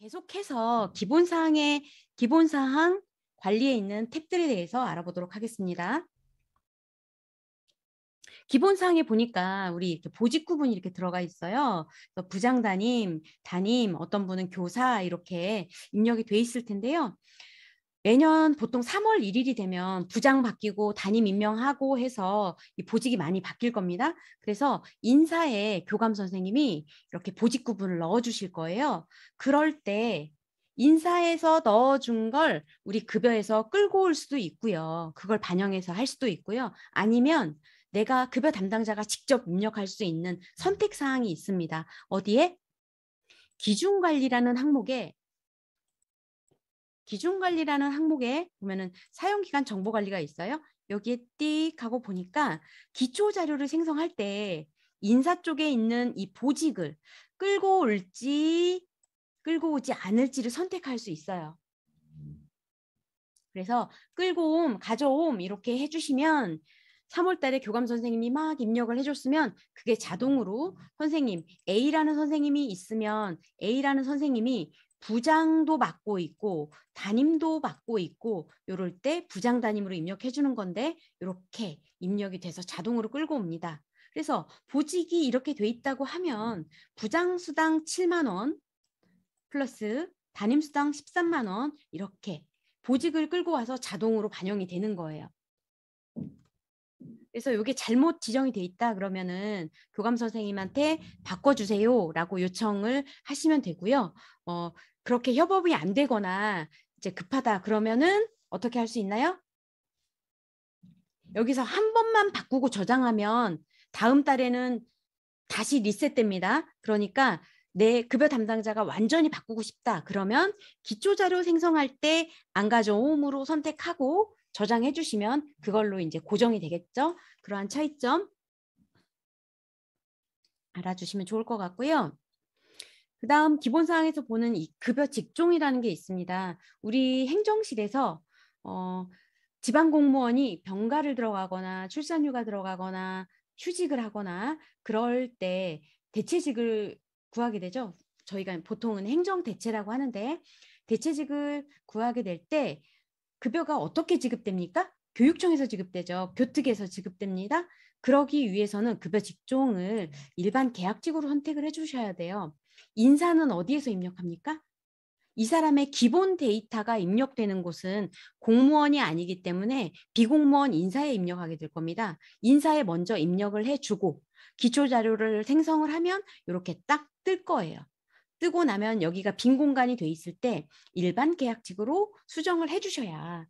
계속해서 기본사항 관리에 있는 탭들에 대해서 알아보도록 하겠습니다. 기본사항에 보니까 우리 이렇게 보직 구분이 이렇게 들어가 있어요. 그래서 부장 담임, 어떤 분은 교사 이렇게 입력이 돼 있을 텐데요. 매년 보통 3월 1일이 되면 부장 바뀌고 담임 임명하고 해서 이 보직이 많이 바뀔 겁니다. 그래서 인사에 교감 선생님이 이렇게 보직 구분을 넣어주실 거예요. 그럴 때 인사에서 넣어준 걸 우리 급여에서 끌고 올 수도 있고요. 그걸 반영해서 할 수도 있고요. 아니면 내가 급여 담당자가 직접 입력할 수 있는 선택 사항이 있습니다. 어디에? 기준관리라는 항목에 보면은 사용기간 정보관리가 있어요. 여기에 띡 하고 보니까 기초자료를 생성할 때 인사 쪽에 있는 이 보직을 끌고 올지 끌고 오지 않을지를 선택할 수 있어요. 그래서 끌고 옴, 가져옴 이렇게 해주시면 3월 달에 교감 선생님이 막 입력을 해줬으면 그게 자동으로 선생님 A라는 선생님이 있으면 A라는 선생님이 부장도 맡고 있고 담임도 맡고 있고 이럴 때 부장 담임으로 입력해 주는 건데 이렇게 입력이 돼서 자동으로 끌고 옵니다. 그래서 보직이 이렇게 돼 있다고 하면 부장 수당 7만 원 플러스 담임 수당 13만 원 이렇게 보직을 끌고 와서 자동으로 반영이 되는 거예요. 그래서 이게 잘못 지정이 돼 있다 그러면은 교감 선생님한테 바꿔주세요라고 요청을 하시면 되고요. 그렇게 협업이 안 되거나 이제 급하다 그러면은 어떻게 할 수 있나요? 여기서 한 번만 바꾸고 저장하면 다음 달에는 다시 리셋됩니다. 그러니까 내 급여 담당자가 완전히 바꾸고 싶다 그러면 기초자료 생성할 때 안 가져옴으로 선택하고 저장해 주시면 그걸로 이제 고정이 되겠죠. 그러한 차이점 알아주시면 좋을 것 같고요. 그 다음 기본사항에서 보는 이 급여 직종이라는 게 있습니다. 우리 행정실에서 지방공무원이 병가를 들어가거나 출산휴가 들어가거나 휴직을 하거나 그럴 때 대체직을 구하게 되죠. 저희가 보통은 행정대체라고 하는데 대체직을 구하게 될 때 급여가 어떻게 지급됩니까? 교육청에서 지급되죠. 교특에서 지급됩니다. 그러기 위해서는 급여 직종을 일반 계약직으로 선택을 해주셔야 돼요. 인사는 어디에서 입력합니까? 이 사람의 기본 데이터가 입력되는 곳은 공무원이 아니기 때문에 비공무원 인사에 입력하게 될 겁니다. 인사에 먼저 입력을 해주고 기초자료를 생성을 하면 이렇게 딱 뜰 거예요. 뜨고 나면 여기가 빈 공간이 돼 있을 때 일반 계약직으로 수정을 해주셔야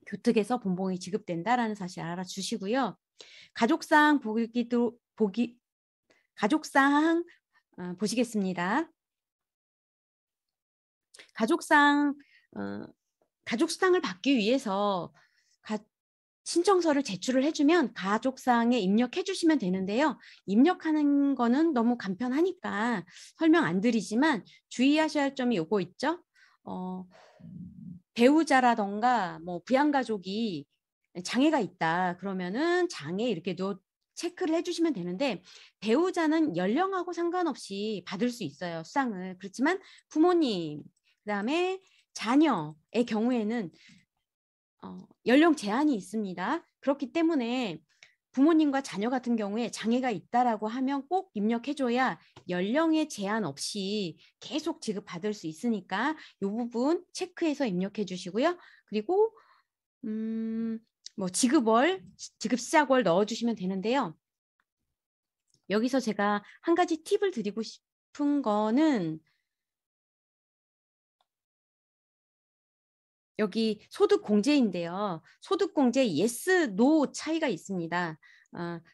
교특에서 본봉이 지급된다라는 사실 알아주시고요. 가족사항 가족사항 보시겠습니다. 가족수당을 받기 위해서 신청서를 제출을 해주면 가족사항에 입력해 주시면 되는데요. 입력하는 거는 너무 간편하니까 설명 안 드리지만 주의하셔야 할 점이 요거 있죠. 배우자라던가 뭐 부양가족이 장애가 있다 그러면은 장애 이렇게 체크를 해주시면 되는데 배우자는 연령하고 상관없이 받을 수 있어요. 수당을. 그렇지만 부모님 그다음에 자녀의 경우에는 연령 제한이 있습니다. 그렇기 때문에 부모님과 자녀 같은 경우에 장애가 있다라고 하면 꼭 입력해줘야 연령의 제한 없이 계속 지급받을 수 있으니까 이 부분 체크해서 입력해 주시고요. 그리고 뭐 지급 시작월 넣어주시면 되는데요. 여기서 제가 한 가지 팁을 드리고 싶은 거는 여기 소득공제인데요. 소득공제 yes, no 차이가 있습니다.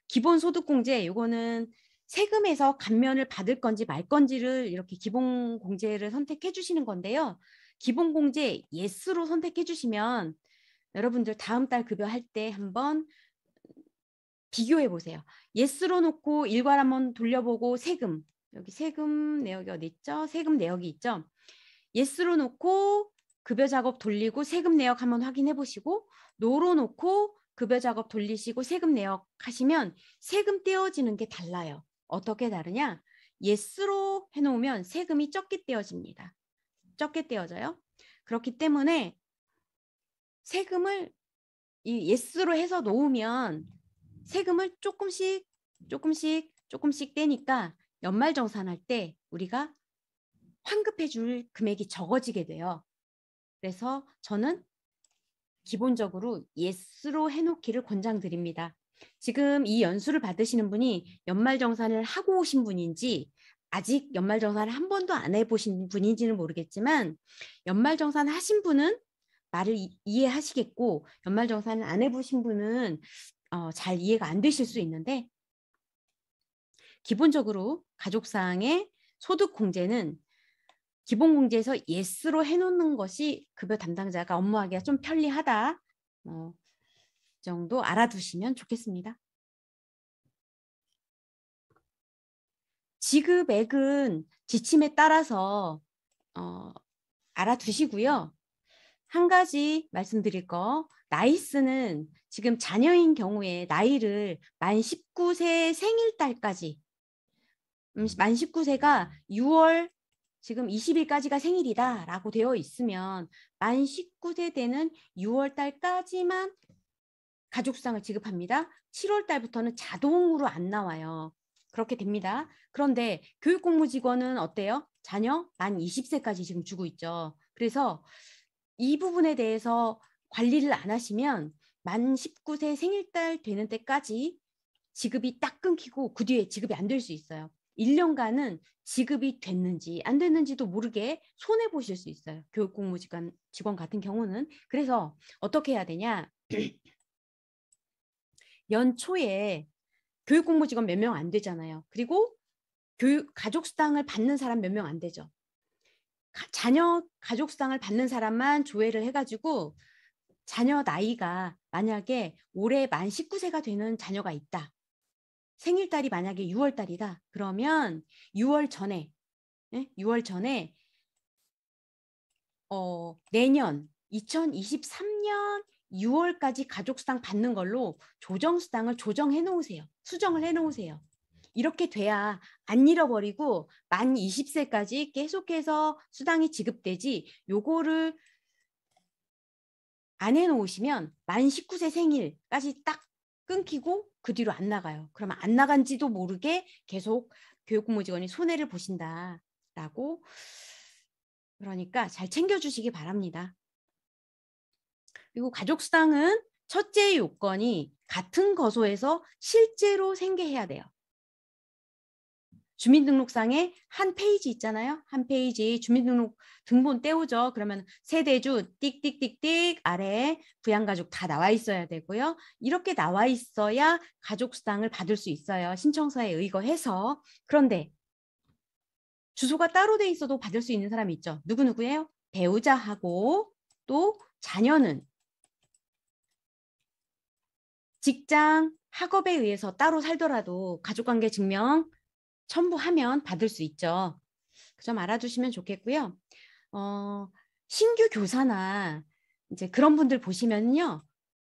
기본 소득공제 이거는 세금에서 감면을 받을 건지 말 건지를 이렇게 기본공제를 선택해 주시는 건데요. 기본공제 yes로 선택해 주시면 여러분들 다음 달 급여할 때 한번 비교해 보세요. yes로 놓고 일괄 한번 돌려보고 여기 세금 내역이 어디 있죠? 세금 내역이 있죠? yes로 놓고 급여 작업 돌리고 세금 내역 한번 확인해 보시고 노로 놓고 급여 작업 돌리시고 세금 내역 하시면 세금 떼어지는 게 달라요. 어떻게 다르냐? yes로 해놓으면 세금이 적게 떼어집니다. 적게 떼어져요. 그렇기 때문에 세금을 이 yes로 해서 놓으면 세금을 조금씩 떼니까 연말정산할 때 우리가 환급해 줄 금액이 적어지게 돼요. 그래서 저는 기본적으로 yes로 해놓기를 권장드립니다. 지금 이 연수를 받으시는 분이 연말정산을 하고 오신 분인지 아직 연말정산을 한 번도 안 해보신 분인지는 모르겠지만 연말정산 하신 분은 말을 이해하시겠고 연말정산을 안 해보신 분은 잘 이해가 안 되실 수 있는데 기본적으로 가족사항의 소득공제는 기본공제에서 yes로 해놓는 것이 급여 담당자가 업무하기가 좀 편리하다. 정도 알아두시면 좋겠습니다. 지급액은 지침에 따라서 알아두시고요. 한 가지 말씀드릴 거, 나이스는 지금 자녀인 경우에 나이를 만 19세 생일달까지 만 19세가 6월 지금 20일까지가 생일이다 라고 되어 있으면 만 19세 되는 6월 달까지만 가족수당을 지급합니다. 7월 달부터는 자동으로 안 나와요. 그렇게 됩니다. 그런데 교육공무직원은 어때요? 자녀 만 20세까지 지금 주고 있죠. 그래서 이 부분에 대해서 관리를 안 하시면 만 19세 생일달 되는 때까지 지급이 딱 끊기고 그 뒤에 지급이 안 될 수 있어요. 1년간은 지급이 됐는지 안 됐는지도 모르게 손해보실 수 있어요. 교육공무직원 같은 경우는. 그래서 어떻게 해야 되냐. 연초에 교육공무직원 몇 명 안 되잖아요. 그리고 가족수당을 받는 사람 몇 명 안 되죠. 자녀 가족수당을 받는 사람만 조회를 해가지고 자녀 나이가 만약에 올해 만 19세가 되는 자녀가 있다. 생일달이 만약에 6월달이다. 그러면 6월 전에 6월 전에 내년 2023년 6월까지 가족수당 받는 걸로 조정수당을 조정해 놓으세요. 수정을 해 놓으세요. 이렇게 돼야 안 잃어버리고 만 20세까지 계속해서 수당이 지급되지 요거를 안 해놓으시면 만 19세 생일까지 딱 끊기고 그 뒤로 안 나가요. 그러면 안 나간지도 모르게 계속 교육공무직원이 손해를 보신다라고 그러니까 잘 챙겨주시기 바랍니다. 그리고 가족수당은 첫째 요건이 같은 거소에서 실제로 생계해야 돼요. 주민등록상에 한 페이지 있잖아요. 한 페이지 주민등록 등본 떼우죠. 그러면 세대주 띡띡띡띡 아래에 부양가족 다 나와 있어야 되고요. 이렇게 나와 있어야 가족수당을 받을 수 있어요. 신청서에 의거해서. 그런데 주소가 따로 돼 있어도 받을 수 있는 사람이 있죠. 누구누구예요? 배우자하고 또 자녀는 직장, 학업에 의해서 따로 살더라도 가족관계 증명 첨부하면 받을 수 있죠. 그 점 알아두시면 좋겠고요. 신규 교사나 이제 그런 분들 보시면요.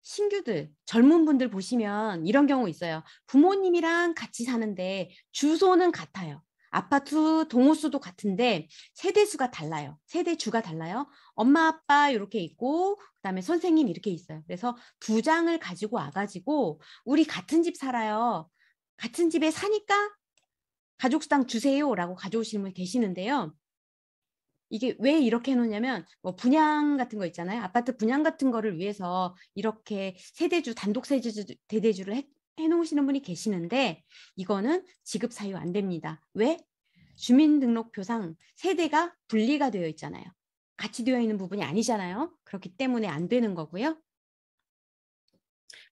신규들, 젊은 분들 보시면 이런 경우 있어요. 부모님이랑 같이 사는데 주소는 같아요. 아파트 동호수도 같은데 세대수가 달라요. 세대주가 달라요. 엄마, 아빠 이렇게 있고 그다음에 선생님 이렇게 있어요. 그래서 두 장을 가지고 와가지고 우리 같은 집 살아요. 같은 집에 사니까 가족수당 주세요라고 가져오시는 분 계시는데요. 이게 왜 이렇게 해놓냐면 뭐 분양 같은 거 있잖아요. 아파트 분양 같은 거를 위해서 이렇게 세대주 단독 세대주 대대주를 해놓으시는 분이 계시는데 이거는 지급 사유 안 됩니다. 왜? 주민등록표상 세대가 분리가 되어 있잖아요. 같이 되어 있는 부분이 아니잖아요. 그렇기 때문에 안 되는 거고요.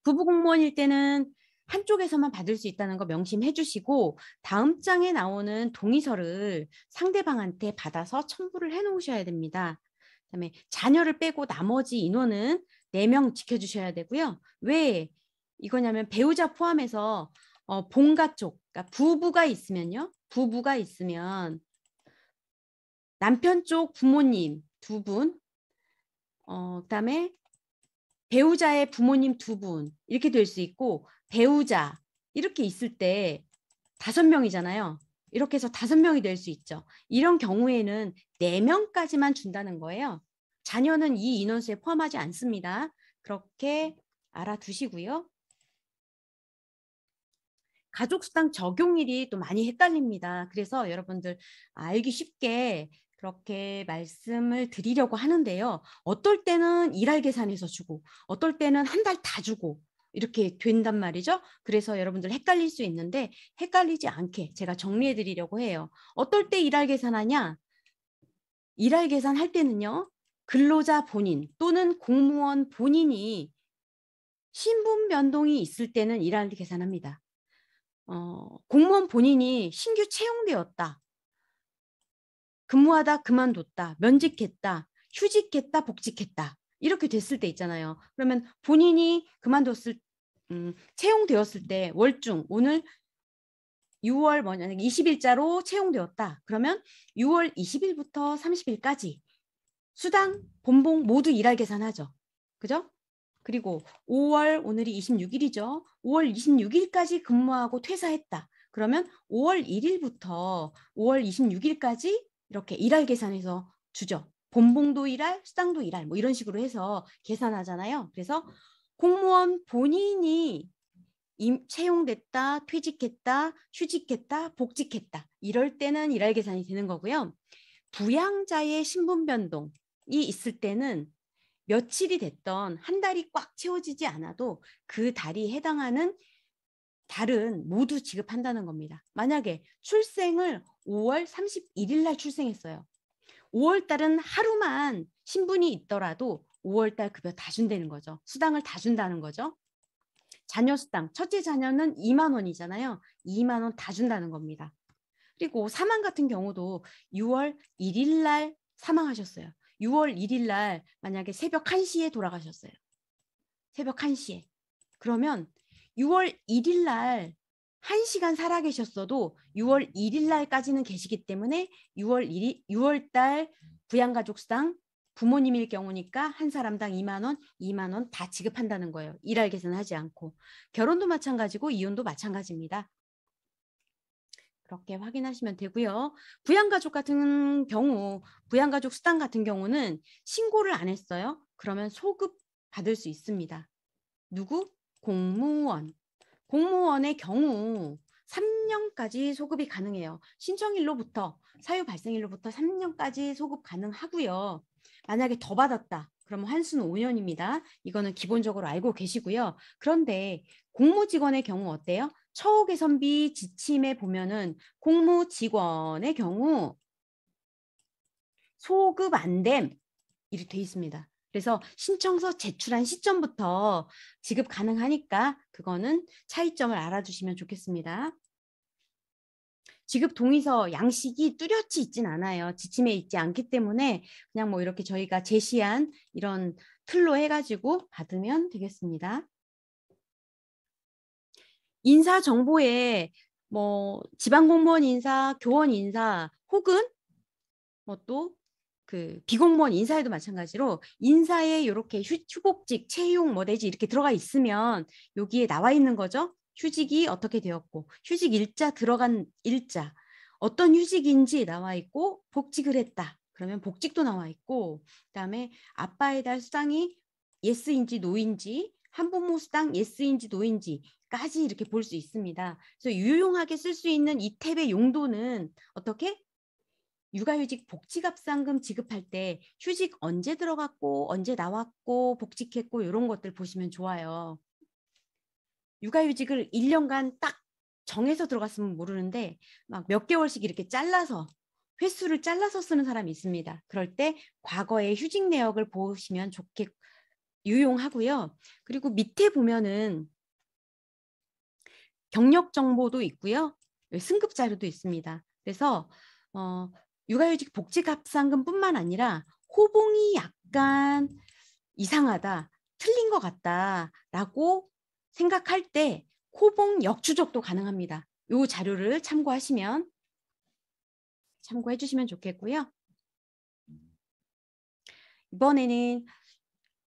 부부공무원일 때는 한쪽에서만 받을 수 있다는 거 명심해 주시고 다음 장에 나오는 동의서를 상대방한테 받아서 첨부를 해 놓으셔야 됩니다. 그다음에 자녀를 빼고 나머지 인원은 4명 지켜주셔야 되고요. 왜 이거냐면 배우자 포함해서 본가 쪽, 그러니까 부부가 있으면요. 부부가 있으면 남편 쪽 부모님 2분, 그다음에 배우자의 부모님 2분 이렇게 될 수 있고 배우자 이렇게 있을 때 5명이잖아요. 이렇게 해서 5명이 될 수 있죠. 이런 경우에는 4명까지만 준다는 거예요. 자녀는 이 인원수에 포함하지 않습니다. 그렇게 알아두시고요. 가족수당 적용일이 또 많이 헷갈립니다. 그래서 여러분들 알기 쉽게 그렇게 말씀을 드리려고 하는데요. 어떨 때는 일할 계산해서 주고 어떨 때는 한 달 다 주고 이렇게 된단 말이죠. 그래서 여러분들 헷갈릴 수 있는데 헷갈리지 않게 제가 정리해 드리려고 해요. 어떨 때 일할 계산하냐? 일할 계산할 때는요. 근로자 본인 또는 공무원 본인이 신분 변동이 있을 때는 일할 계산합니다. 공무원 본인이 신규 채용되었다. 근무하다 그만뒀다. 면직했다. 휴직했다. 복직했다. 이렇게 됐을 때 있잖아요. 그러면 본인이 그만뒀을 채용되었을 때 월중 오늘 6월 20일자로 채용되었다. 그러면 6월 20일부터 30일까지 수당, 본봉 모두 일할 계산하죠. 그죠? 그리고 5월 오늘이 26일이죠. 5월 26일까지 근무하고 퇴사했다. 그러면 5월 1일부터 5월 26일까지 이렇게 일할 계산해서 주죠. 본봉도 일할, 수당도 일할 뭐 이런 식으로 해서 계산하잖아요. 그래서 공무원 본인이 채용됐다, 퇴직했다, 휴직했다, 복직했다. 이럴 때는 일할 계산이 되는 거고요. 부양자의 신분 변동이 있을 때는 며칠이 됐던 한 달이 꽉 채워지지 않아도 그 달이 해당하는 달은 모두 지급한다는 겁니다. 만약에 출생을 5월 31일 날 출생했어요. 5월 달은 하루만 신분이 있더라도 5월 달 급여 다 준다는 거죠. 수당을 다 준다는 거죠. 자녀 수당, 첫째 자녀는 2만 원이잖아요. 2만 원 다 준다는 겁니다. 그리고 사망 같은 경우도 6월 1일 날 사망하셨어요. 6월 1일 날 만약에 새벽 1시에 돌아가셨어요. 새벽 1시에. 그러면 6월 1일 날 1시간 살아계셨어도 6월 1일 날까지는 계시기 때문에 6월 달 부양가족수당 부모님일 경우니까 한 사람당 2만 원, 2만 원 다 지급한다는 거예요. 일할 계산하지 않고. 결혼도 마찬가지고 이혼도 마찬가지입니다. 그렇게 확인하시면 되고요. 부양가족 같은 경우, 부양가족 수당 같은 경우는 신고를 안 했어요. 그러면 소급 받을 수 있습니다. 누구? 공무원. 공무원의 경우 3년까지 소급이 가능해요. 신청일로부터 사유 발생일로부터 3년까지 소급 가능하고요. 만약에 더 받았다. 그러면 한수는 5년입니다. 이거는 기본적으로 알고 계시고요. 그런데 공무직원의 경우 어때요? 처우 개선비 지침에 보면은 공무직원의 경우 소급 안 됨 이렇게 돼 있습니다. 그래서 신청서 제출한 시점부터 지급 가능하니까 그거는 차이점을 알아주시면 좋겠습니다. 지급 동의서 양식이 뚜렷이 있진 않아요. 지침에 있지 않기 때문에 그냥 뭐 이렇게 저희가 제시한 이런 틀로 해가지고 받으면 되겠습니다. 인사 정보에 뭐 지방공무원 인사, 교원 인사 혹은 뭐 또 그 비공무원 인사에도 마찬가지로 인사에 이렇게 휴복직, 채용, 뭐 내지 이렇게 들어가 있으면 여기에 나와 있는 거죠. 휴직이 어떻게 되었고 휴직 일자 들어간 일자 어떤 휴직인지 나와 있고 복직을 했다. 그러면 복직도 나와 있고 그다음에 아빠에 대한 수당이 예스인지 노인지 한부모 수당 예스인지 노인지까지 이렇게 볼 수 있습니다. 그래서 유용하게 쓸 수 있는 이 탭의 용도는 어떻게? 육아휴직 복지갑상금 지급할 때 휴직 언제 들어갔고 언제 나왔고 복직했고 이런 것들 보시면 좋아요. 육아휴직을 1년간 딱 정해서 들어갔으면 모르는데 막 몇 개월씩 이렇게 잘라서 횟수를 잘라서 쓰는 사람이 있습니다. 그럴 때 과거의 휴직 내역을 보시면 좋게 유용하고요. 그리고 밑에 보면은 경력 정보도 있고요. 승급 자료도 있습니다. 그래서 육아휴직 복지갑상금뿐만 아니라 호봉이 약간 이상하다, 틀린 것 같다라고 생각할 때 호봉 역추적도 가능합니다. 이 자료를 참고해 주시면 좋겠고요. 이번에는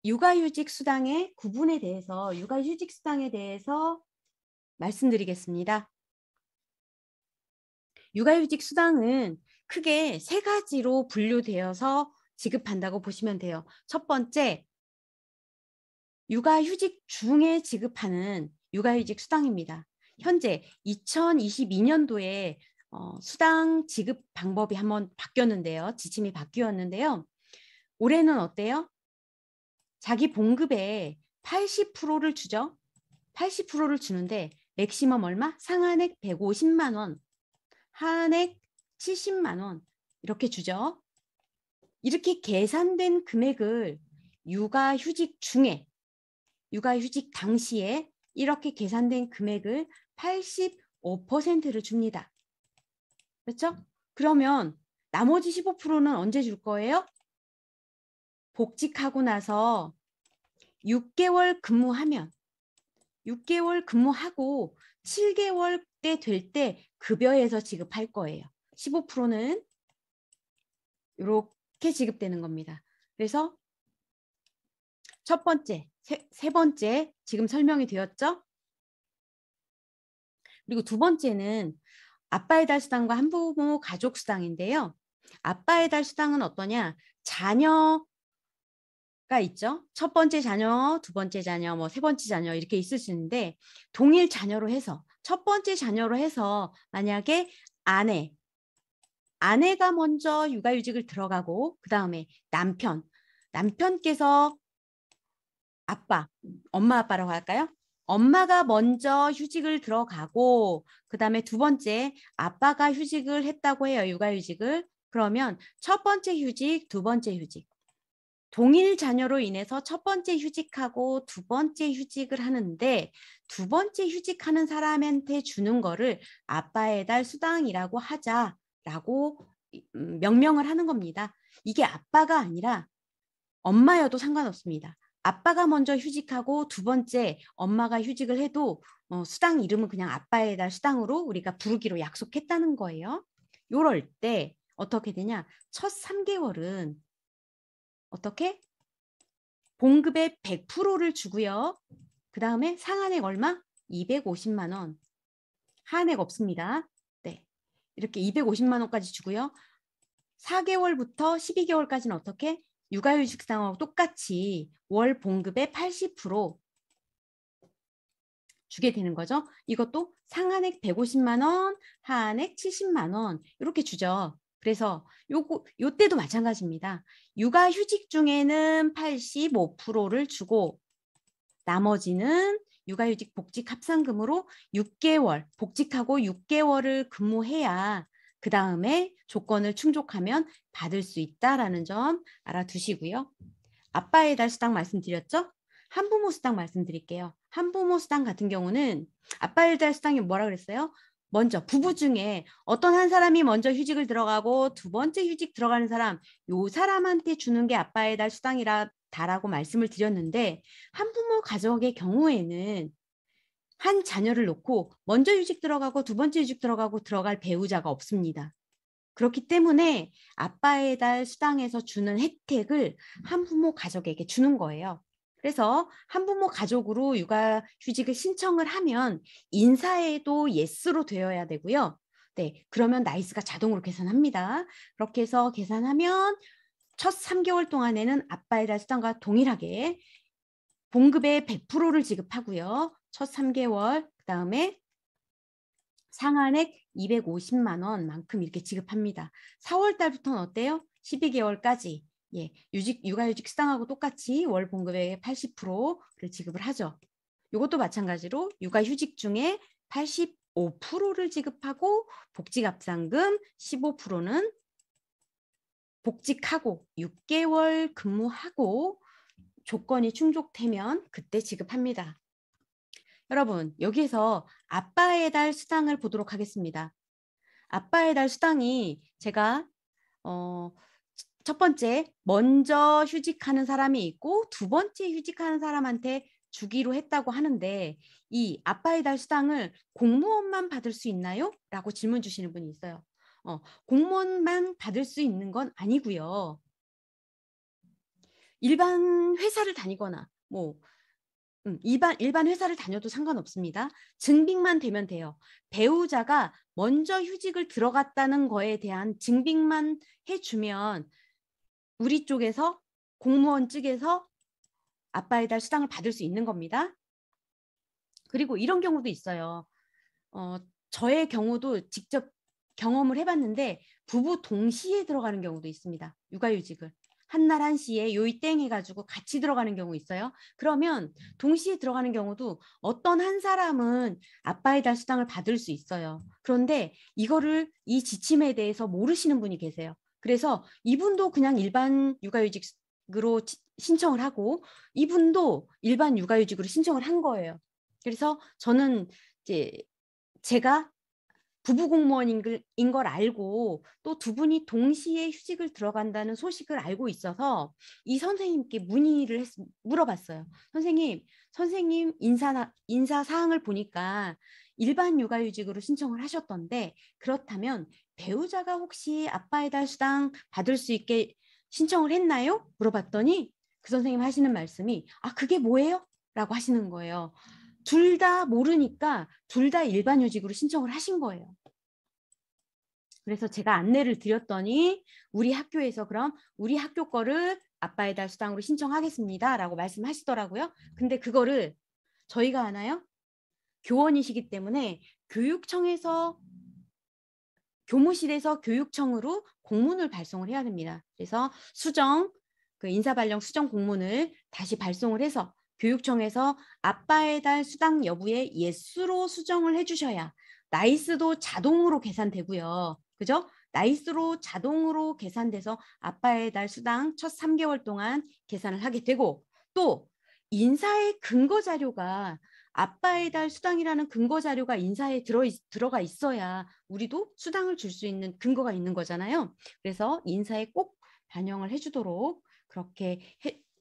육아휴직 수당의 구분에 대해서 육아휴직 수당에 대해서 말씀드리겠습니다. 육아휴직 수당은 크게 세 가지로 분류되어서 지급한다고 보시면 돼요. 첫 번째, 육아휴직 중에 지급하는 육아휴직 수당입니다. 현재 2022년도에 수당 지급 방법이 한번 바뀌었는데요. 지침이 바뀌었는데요. 올해는 어때요? 자기 봉급의 80%를 주죠. 80%를 주는데 맥시멈 얼마? 상한액 150만 원, 하한액 70만 원 이렇게 주죠. 이렇게 계산된 금액을 육아휴직 중에, 육아휴직 당시에 이렇게 계산된 금액을 85%를 줍니다. 그렇죠? 그러면 나머지 15%는 언제 줄 거예요? 복직하고 나서 6개월 근무하면, 6개월 근무하고 7개월 때 될 때 급여에서 지급할 거예요. 15%는 이렇게 지급되는 겁니다. 그래서 첫 번째, 세 번째 지금 설명이 되었죠? 그리고 두 번째는 아빠의 달 수당과 한부모 가족 수당인데요. 아빠의 달 수당은 어떠냐? 자녀가 있죠. 첫 번째 자녀, 두 번째 자녀, 뭐 세 번째 자녀 이렇게 있을 수 있는데 동일 자녀로 해서 첫 번째 자녀로 해서 만약에 아내가 먼저 육아휴직을 들어가고 그 다음에 남편께서 엄마 아빠라고 할까요? 엄마가 먼저 휴직을 들어가고 그 다음에 두 번째 아빠가 휴직을 했다고 해요. 육아휴직을. 그러면 첫 번째 휴직, 두 번째 휴직. 동일 자녀로 인해서 첫 번째 휴직하고 두 번째 휴직을 하는데 두 번째 휴직하는 사람한테 주는 거를 아빠의 달 수당이라고 하자라고 명명을 하는 겁니다. 이게 아빠가 아니라 엄마여도 상관없습니다. 아빠가 먼저 휴직하고 두 번째 엄마가 휴직을 해도 수당 이름은 그냥 아빠의 달 수당으로 우리가 부르기로 약속했다는 거예요. 요럴 때 어떻게 되냐? 첫 3개월은 어떻게? 봉급의 100%를 주고요. 그 다음에 상한액 얼마? 250만 원. 하한액 없습니다. 네, 이렇게 250만 원까지 주고요. 4개월부터 12개월까지는 어떻게? 육아휴직상하고 똑같이 월 봉급의 80% 주게 되는 거죠. 이것도 상한액 150만 원, 하한액 70만 원 이렇게 주죠. 그래서 요때도 마찬가지입니다. 육아휴직 중에는 85%를 주고 나머지는 육아휴직 복직 합산금으로 6개월, 복직하고 6개월을 근무해야 그 다음에 조건을 충족하면 받을 수 있다라는 점 알아두시고요. 아빠의 달 수당 말씀드렸죠? 한부모 수당 말씀드릴게요. 한부모 수당 같은 경우는 아빠의 달 수당이 뭐라 그랬어요? 먼저 부부 중에 어떤 한 사람이 먼저 휴직을 들어가고 두 번째 휴직 들어가는 사람, 요 사람한테 주는 게 아빠의 달 수당이다라고 말씀을 드렸는데 한부모 가족의 경우에는 한 자녀를 놓고 먼저 휴직 들어가고 두 번째 휴직 들어가고 들어갈 배우자가 없습니다. 그렇기 때문에 아빠의 달 수당에서 주는 혜택을 한부모 가족에게 주는 거예요. 그래서 한부모 가족으로 육아휴직을 신청을 하면 인사에도 예스로 되어야 되고요. 네, 그러면 나이스가 자동으로 계산합니다. 그렇게 해서 계산하면 첫 3개월 동안에는 아빠의 달 수당과 동일하게 봉급의 100%를 지급하고요. 첫 3개월, 그 다음에 상한액 250만 원만큼 이렇게 지급합니다. 4월 달부터는 어때요? 12개월까지 예, 육아휴직 수당하고 똑같이 월 봉급의 80%를 지급을 하죠. 이것도 마찬가지로 육아휴직 중에 85%를 지급하고 복직합산금 15%는 복직하고 6개월 근무하고 조건이 충족되면 그때 지급합니다. 여러분, 여기에서 아빠의 달 수당을 보도록 하겠습니다. 아빠의 달 수당이 제가 첫 번째 먼저 휴직하는 사람이 있고 두 번째 휴직하는 사람한테 주기로 했다고 하는데 이 아빠의 달 수당을 공무원만 받을 수 있나요? 라고 질문 주시는 분이 있어요. 공무원만 받을 수 있는 건 아니고요. 일반 회사를 다니거나 뭐 일반 회사를 다녀도 상관없습니다. 증빙만 되면 돼요. 배우자가 먼저 휴직을 들어갔다는 거에 대한 증빙만 해주면 우리 쪽에서 공무원 측에서 아빠의 달 수당을 받을 수 있는 겁니다. 그리고 이런 경우도 있어요. 저의 경우도 직접 경험을 해봤는데 부부 동시에 들어가는 경우도 있습니다. 육아휴직을. 한날 한시에 요이 땡 해가지고 같이 들어가는 경우 있어요. 그러면 동시에 들어가는 경우도 어떤 한 사람은 아빠의 달 수당을 받을 수 있어요. 그런데 이 지침에 대해서 모르시는 분이 계세요. 그래서 이분도 그냥 일반 육아휴직으로 신청을 하고 이분도 일반 육아휴직으로 신청을 한 거예요. 그래서 저는 이제 제가 부부 공무원인 걸 알고 또 두 분이 동시에 휴직을 들어간다는 소식을 알고 있어서 이 선생님께 물어봤어요. 선생님 인사 사항을 보니까 일반 육아휴직으로 신청을 하셨던데 그렇다면 배우자가 혹시 아빠의 달 수당 받을 수 있게 신청을 했나요? 물어봤더니 그 선생님 하시는 말씀이 그게 뭐예요? 라고 하시는 거예요. 둘 다 모르니까 둘 다 일반 휴직으로 신청을 하신 거예요. 그래서 제가 안내를 드렸더니 우리 학교에서 그럼 우리 학교 거를 아빠의 달 수당으로 신청하겠습니다 라고 말씀하시더라고요. 근데 그거를 저희가 하나요? 교원이시기 때문에 교무실에서 교육청으로 공문을 발송을 해야 됩니다. 그래서 인사발령 수정 공문을 다시 발송을 해서 교육청에서 아빠의 달 수당 여부에 예스로 수정을 해주셔야 나이스도 자동으로 계산되고요. 그죠? 나이스로 자동으로 계산돼서 아빠의 달 수당 첫 3개월 동안 계산을 하게 되고 또 인사의 근거 자료가 아빠의 달 수당이라는 근거 자료가 인사에 들어가 있어야 우리도 수당을 줄 수 있는 근거가 있는 거잖아요. 그래서 인사에 꼭 반영을 해주도록 그렇게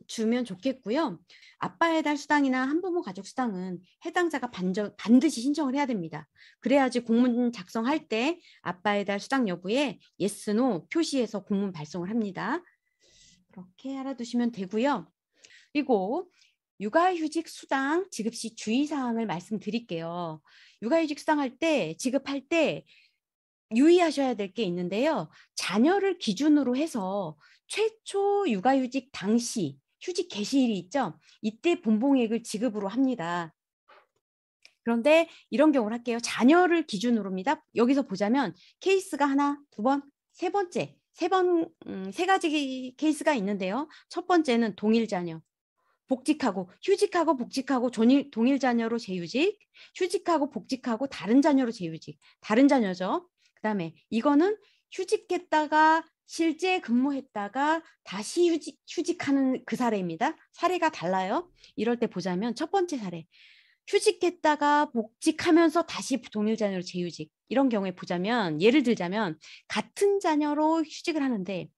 주면 좋겠고요. 아빠의 달 수당이나 한부모 가족 수당은 해당자가 반드시 신청을 해야 됩니다. 그래야지 공문 작성할 때 아빠의 달 수당 여부에 yes, no 표시해서 공문 발송을 합니다. 그렇게 알아두시면 되고요. 그리고 육아휴직 수당 지급 시 주의사항을 말씀드릴게요. 육아휴직 수당 지급할 때 유의하셔야 될 게 있는데요. 자녀를 기준으로 해서 최초 육아휴직 당시 휴직 개시일이 있죠. 이때 본봉액을 지급으로 합니다. 그런데 이런 경우를 할게요. 자녀를 기준으로입니다. 여기서 보자면 케이스가 하나, 두 번, 세 번째, 세 가지 케이스가 있는데요. 첫 번째는 동일 자녀. 휴직하고 복직하고 동일 자녀로 재휴직, 휴직하고 복직하고 다른 자녀로 재휴직, 다른 자녀죠. 그 다음에 이거는 휴직했다가 실제 근무했다가 다시 휴직하는 그 사례입니다. 사례가 달라요. 이럴 때 보자면 첫 번째 사례, 휴직했다가 복직하면서 다시 동일 자녀로 재휴직. 이런 경우에 보자면 예를 들자면 같은 자녀로 휴직을 하는데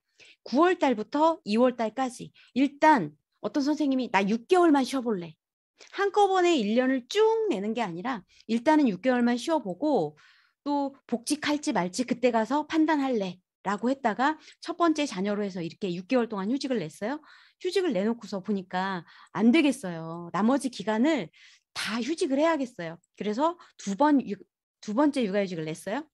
9월 달부터 2월 달까지 일단 어떤 선생님이 나 6개월만 쉬어볼래. 한꺼번에 1년을 쭉 내는 게 아니라 일단은 6개월만 쉬어보고 또 복직할지 말지 그때 가서 판단할래. 라고 했다가 첫 번째 자녀로 해서 이렇게 6개월 동안 휴직을 냈어요. 휴직을 내놓고서 보니까 안 되겠어요. 나머지 기간을 다 휴직을 해야겠어요. 그래서 두 번째 육아휴직을 냈어요.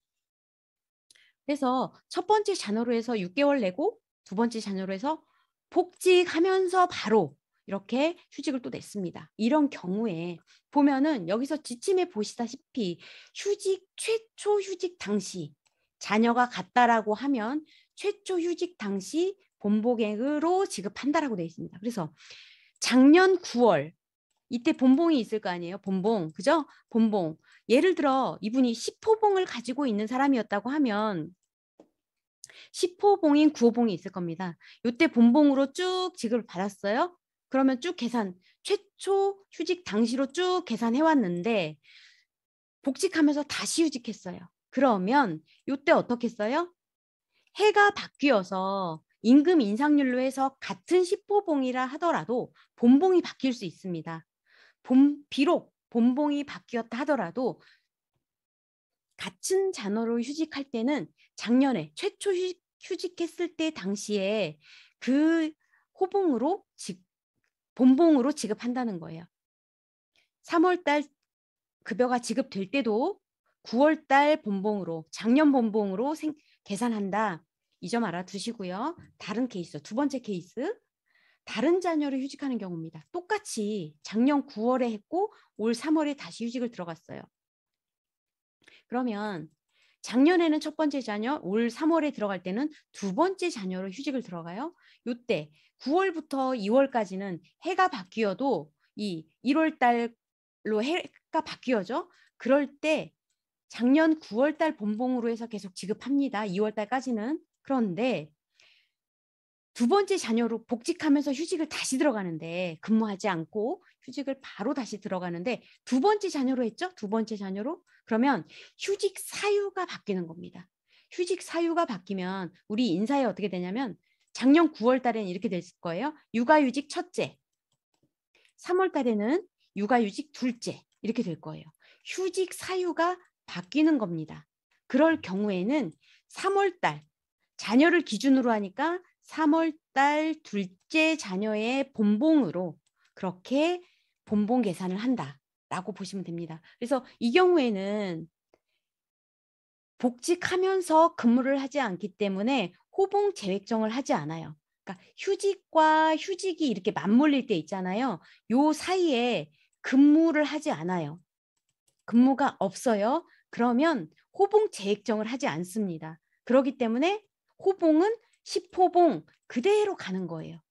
그래서 첫 번째 자녀로 해서 6개월 내고 두 번째 자녀로 해서 복직하면서 바로 이렇게 휴직을 또 냈습니다. 이런 경우에 보면은 여기서 지침에 보시다시피 최초 휴직 당시 자녀가 같다라고 하면 최초 휴직 당시 본봉액으로 지급한다라고 되어 있습니다. 그래서 작년 9월 이때 본봉이 있을 거 아니에요. 본봉. 그죠? 본봉. 예를 들어 이분이 10호봉을 가지고 있는 사람이었다고 하면 10호봉인 9호봉이 있을 겁니다. 이때 본봉으로 쭉 지급을 받았어요. 그러면 쭉 최초 휴직 당시로 쭉 계산해 왔는데 복직하면서 다시 휴직했어요. 그러면 이때 어떻게 했어요? 해가 바뀌어서 임금 인상률로 해서 같은 10호봉이라 하더라도 본봉이 바뀔 수 있습니다. 비록 본봉이 바뀌었다 하더라도 같은 잔어로 휴직할 때는 작년에 최초 휴직했을 때 당시에 그 본봉으로 지급한다는 거예요. 3월 달 급여가 지급될 때도 9월 달 본봉으로, 작년 본봉으로 계산한다. 이 점 알아두시고요. 다른 케이스, 두 번째 케이스. 다른 자녀를 휴직하는 경우입니다. 똑같이 작년 9월에 했고 올 3월에 다시 휴직을 들어갔어요. 그러면 작년에는 첫 번째 자녀, 올 3월에 들어갈 때는 두 번째 자녀로 휴직을 들어가요. 이때 9월부터 2월까지는 해가 바뀌어도 이 1월 달로 해가 바뀌어죠. 그럴 때 작년 9월 달 본봉으로 해서 계속 지급합니다. 2월 달까지는. 그런데 두 번째 자녀로 복직하면서 휴직을 다시 들어가는데, 근무하지 않고 휴직을 바로 다시 들어가는데 두 번째 자녀로 했죠? 두 번째 자녀로? 그러면 휴직 사유가 바뀌는 겁니다. 휴직 사유가 바뀌면 우리 인사에 어떻게 되냐면 작년 9월 달에는 이렇게 됐을 거예요. 육아휴직 첫째, 3월 달에는 육아휴직 둘째, 이렇게 될 거예요. 휴직 사유가 바뀌는 겁니다. 그럴 경우에는 3월 달, 자녀를 기준으로 하니까 3월 달 둘째 자녀의 본봉으로 그렇게 본봉 계산을 한다라고 보시면 됩니다. 그래서 이 경우에는 복직하면서 근무를 하지 않기 때문에 호봉 재획정을 하지 않아요. 그러니까 휴직과 휴직이 이렇게 맞물릴 때 있잖아요. 요 사이에 근무를 하지 않아요. 근무가 없어요. 그러면 호봉 재획정을 하지 않습니다. 그렇기 때문에 호봉은 10호봉 그대로 가는 거예요.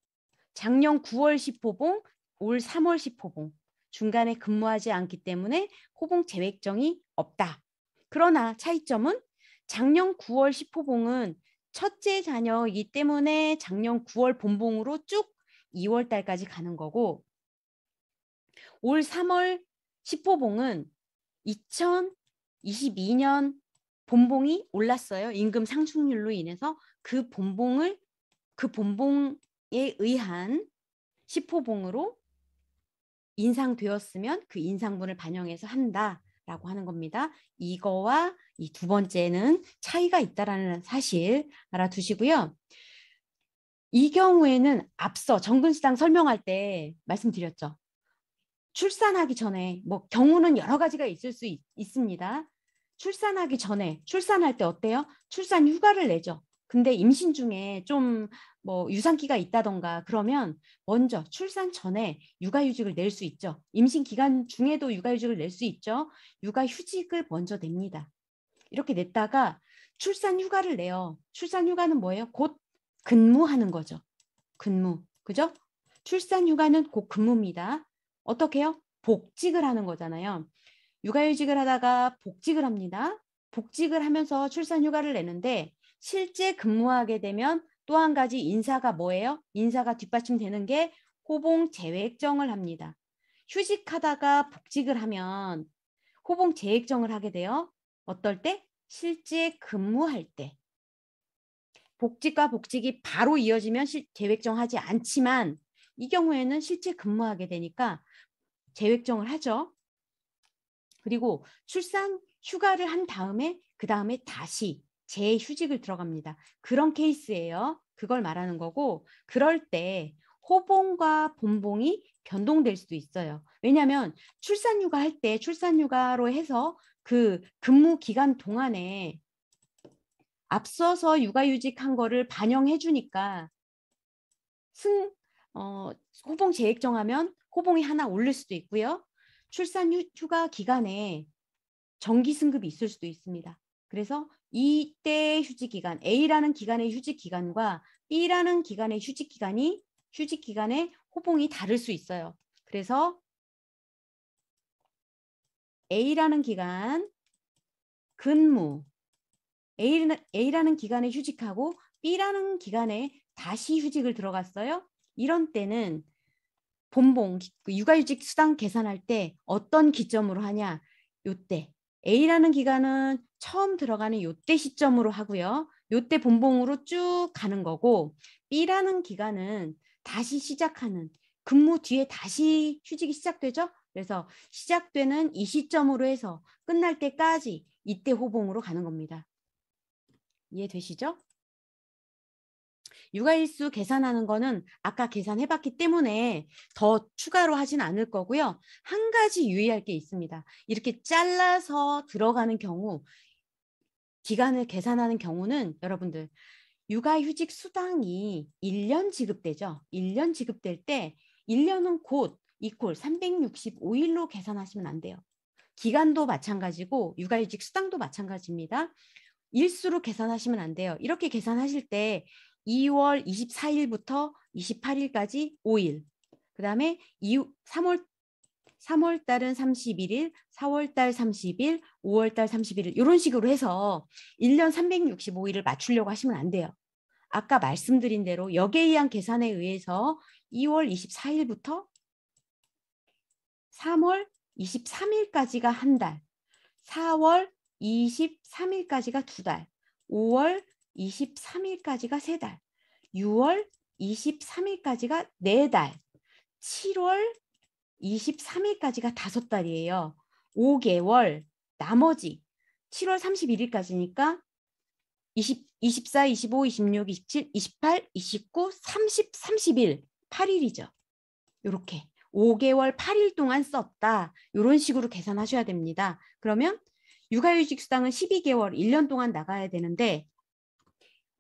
작년 9월 10호봉, 올 3월 10호봉. 중간에 근무하지 않기 때문에 호봉 재획정이 없다. 그러나 차이점은 작년 9월 10호봉은 첫째 자녀이기 때문에 작년 9월 본봉으로 쭉 2월 달까지 가는 거고, 올 3월 10호봉은 2022년 본봉이 올랐어요. 임금 상승률로 인해서 그 본봉에 의한 10호봉으로 인상되었으면 그 인상분을 반영해서 한다라고 하는 겁니다. 이거와 이 두 번째는 차이가 있다라는 사실 알아두시고요. 이 경우에는 앞서 정근시장 설명할 때 말씀드렸죠. 출산하기 전에 뭐 경우는 여러 가지가 있을 수 있습니다. 출산하기 전에 출산할 때 어때요? 출산 휴가를 내죠. 근데 임신 중에 좀 뭐 유산기가 있다던가 그러면 먼저 출산 전에 육아휴직을 낼 수 있죠. 임신 기간 중에도 육아휴직을 낼 수 있죠. 육아휴직을 먼저 냅니다. 이렇게 냈다가 출산 휴가를 내요. 출산 휴가는 뭐예요? 곧 근무하는 거죠. 근무. 그죠? 출산 휴가는 곧 근무입니다. 어떻게 해요? 복직을 하는 거잖아요. 육아휴직을 하다가 복직을 합니다. 복직을 하면서 출산 휴가를 내는데 실제 근무하게 되면 또 한 가지 인사가 뭐예요? 인사가 뒷받침되는 게 호봉 재획정을 합니다. 휴직하다가 복직을 하면 호봉 재획정을 하게 돼요. 어떨 때? 실제 근무할 때. 복직과 복직이 바로 이어지면 재획정하지 않지만 이 경우에는 실제 근무하게 되니까 재획정을 하죠. 그리고 출산 휴가를 한 다음에 그 다음에 다시 재휴직을 들어갑니다. 그런 케이스예요. 그걸 말하는 거고 그럴 때 호봉과 본봉이 변동될 수도 있어요. 왜냐하면 출산 휴가 할 때 출산 휴가로 해서 그 근무 기간 동안에 앞서서 육아휴직한 거를 반영해 주니까 호봉 재액 정하면 호봉이 하나 오를 수도 있고요. 출산 휴가 기간에 정기 승급이 있을 수도 있습니다. 그래서 이때 휴직 기간, A라는 기간의 휴직 기간과 B라는 기간의 휴직 기간의 호봉이 다를 수 있어요. 그래서 A라는 기간 근무, A라는 기간에 휴직하고 B라는 기간에 다시 휴직을 들어갔어요. 이런 때는 본봉, 육아휴직 수당 계산할 때 어떤 기점으로 하냐? 요때. A라는 기간은 처음 들어가는 요때 시점으로 하고요. 요때 본봉으로 쭉 가는 거고 B라는 기간은 다시 시작하는 근무 뒤에 다시 휴직이 시작되죠. 그래서 시작되는 이 시점으로 해서 끝날 때까지 이때 호봉으로 가는 겁니다. 이해되시죠? 육아일수 계산하는 거는 아까 계산해봤기 때문에 더 추가로 하진 않을 거고요. 한 가지 유의할 게 있습니다. 이렇게 잘라서 들어가는 경우, 기간을 계산하는 경우는 여러분들 육아휴직 수당이 1년 지급되죠. 1년 지급될 때 1년은 곧 이퀄 365일로 계산하시면 안 돼요. 기간도 마찬가지고 육아휴직 수당도 마찬가지입니다. 일수로 계산하시면 안 돼요. 이렇게 계산하실 때 2월 24일부터 28일까지 5일, 그 다음에 3월 달은 31일, 4월 달 30일, 5월 달 31일 이런 식으로 해서 1년 365일을 맞추려고 하시면 안 돼요. 아까 말씀드린 대로 역에 의한 계산에 의해서 2월 24일부터 3월 23일까지가 한 달, 4월 23일까지가 두 달, 5월 23일까지가 세 달, 6월 23일까지가 네 달, 7월 23일까지가 다섯 달이에요. 5개월, 나머지 7월 31일까지니까 24, 25, 26, 27, 28, 29, 30, 31, 8일이죠. 이렇게 5개월 8일 동안 썼다. 이런 식으로 계산하셔야 됩니다. 그러면 육아휴직 수당은 12개월 1년 동안 나가야 되는데